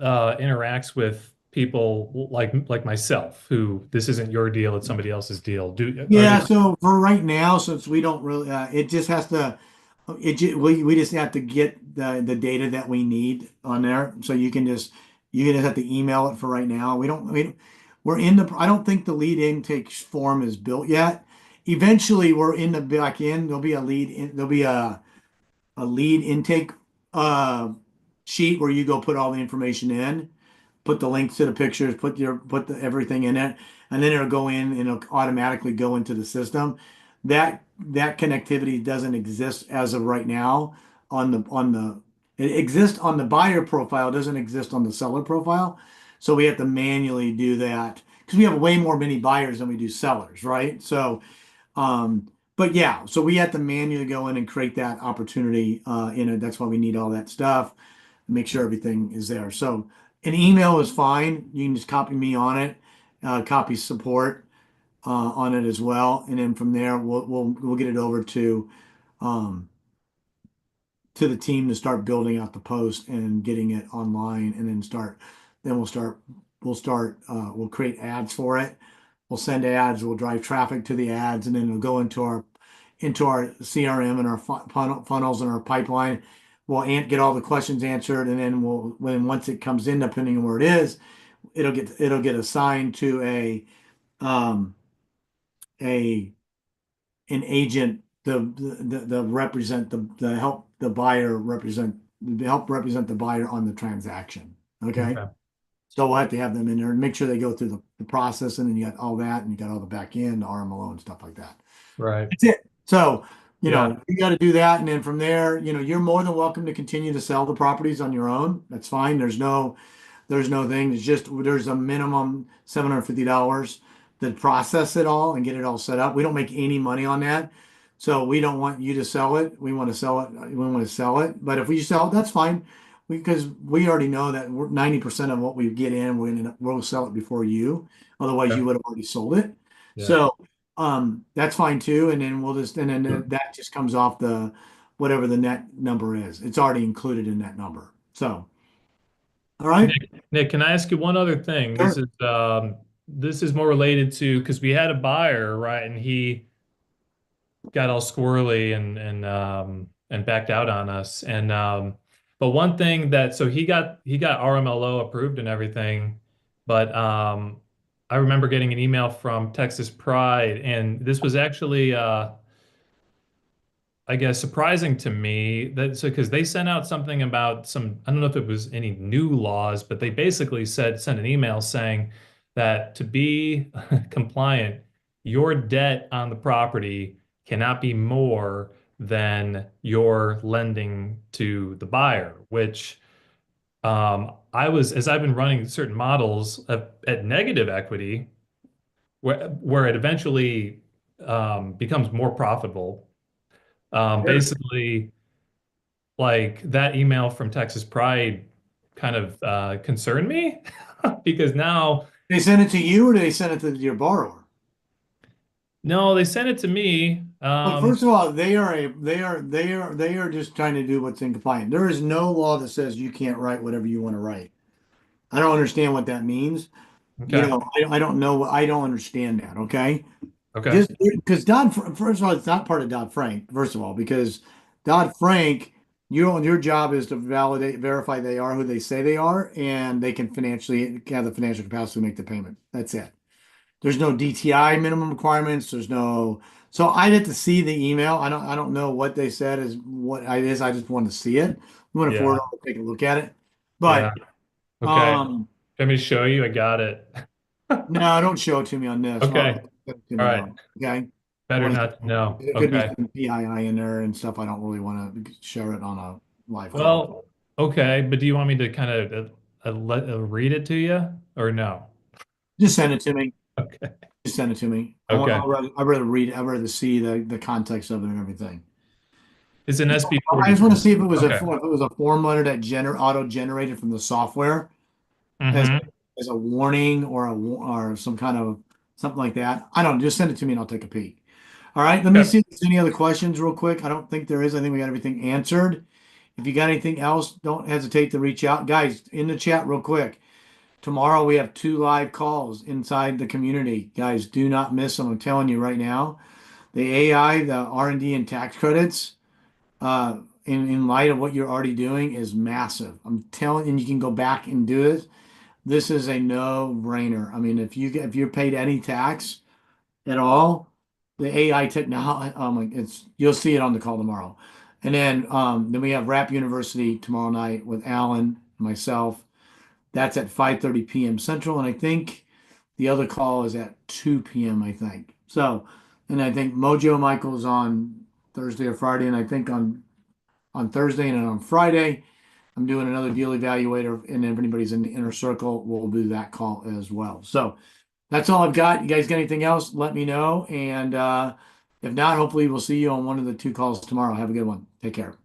interacts with people like myself, who this isn't your deal, it's somebody else's deal. Are Yeah, they so for right now, since we don't really, it just has to, we just have to get the data that we need on there. So you can just have to email it for right now. We're in I don't think the lead intake form is built yet. Eventually, we're in the back end. There'll be a lead intake uh sheet where you go put all the information in, put the links to the pictures, put the everything in it, and then it'll go in and it'll automatically go into the system. That connectivity doesn't exist as of right now on the it exists on the buyer profile, it doesn't exist on the seller profile. So we have to manually do that because we have way more many buyers than we do sellers, right? But yeah, so we have to manually go in and create that opportunity in it. That's why we need all that stuff, make sure everything is there. So an email is fine. You can just copy me on it, copy support on it as well, and then from there we'll get it over um, to the team to start building out the post and getting it online, and then we'll create ads for it. We'll send ads, we'll drive traffic to the ads, and then it'll go into our CRM and our funnels and our pipeline. Get all the questions answered, and then once it comes in, depending on where it is, it'll get assigned to um a an agent the represent the help the buyer represent help represent the buyer on the transaction. Okay. okay? So we'll have to have them in there and make sure they go through the process, and then you got all that, and you got all the back end, the RMLO and stuff like that. Right. That's it. So, Yeah. you got to do that. And then from there, you're more than welcome to continue to sell the properties on your own. That's fine. There's no thing. It's just, there's a minimum $750 to process it all and get it all set up. We don't make any money on that. So we don't want you to sell it. We want to sell it. We want to sell it. But if we sell it, that's fine. Because we already know that 90% of what we get in, we'll sell it before you. Otherwise, Yeah. you would have already sold it. Yeah. So that's fine too. And then that just comes off whatever the net number is. It's already included in that number. So, all right. Nick, can I ask you one other thing? Sure. This is more related to because we had a buyer, right, and he got all squirrely and backed out on us. And but one thing that so he got RMLO approved and everything, but I remember getting an email from Texas Pride, and this was actually I guess surprising to me that so because they sent out something about I don't know if it was any new laws, but they basically sent an email saying that to be compliant, your debt on the property cannot be more than your lending to the buyer, which as I've been running certain models at negative equity, where it eventually becomes more profitable. Sure. Basically, like that email from Texas Pride kind of concerned me because now, They send it to you, or do they send it to your borrower? no, they sent it to me. Well, first of all, they are just trying to do what's in compliant. There is no law that says you can't write whatever you want to write. I don't understand what that means. Okay, I don't know. I don't understand that. Okay. okay, Just because first of all, it's not part of Dodd-Frank, first of all, because Dodd-Frank, your job is to verify they are who they say they are, and they can financially have the financial capacity to make the payment. That's it. There's no DTI minimum requirements. So I get to see the email. I don't know what they said is what it is. I just want to see it. We want to forward yeah, it, I'll take a look at it. yeah, But okay. um, Let me show you. I got it. no, don't show it to me on this. Okay, Send it to all me right. though. Okay. I Better want to. not to know. There could be Okay. some PII in there and stuff. I don't really want to share it on a live call. Well, okay, but do you want me to kind of read it to you or no? Just send it to me. Okay. Just send it to me. Okay. I'd rather read it. I'd rather see the context of it and everything. It's an SB I just want to 43. see if it was Okay. a form letter that auto generated from the software as Mm-hmm. as a warning or or some kind of something like that. I don't just send it to me and I'll take a peek. All right, let me Okay. see if there's any other questions real quick. I don't think there is. I think we got everything answered. If you got anything else, don't hesitate to reach out. Guys, in the chat real quick. Tomorrow we have 2 live calls inside the community. Guys, do not miss them. I'm telling you right now. The AI, the R&D and tax credits, in light of what you're already doing is massive. I'm telling, and you can go back and do it. This is a no-brainer. I mean, if you're paid any tax at all, the AI technology, it's you'll see it on the call tomorrow. And then we have Rap University tomorrow night with Alan, myself. That's at 5:30 p.m. Central, and I think the other call is at 2 p.m. I think. So, and I think Mojo Michael's on Thursday or Friday, and I think on Thursday and then on Friday, I'm doing another deal evaluator, and if anybody's in the inner circle, we'll do that call as well. So that's all I've got. You guys got anything else? Let me know. And if not, hopefully we'll see you on one of the 2 calls tomorrow. Have a good one. Take care.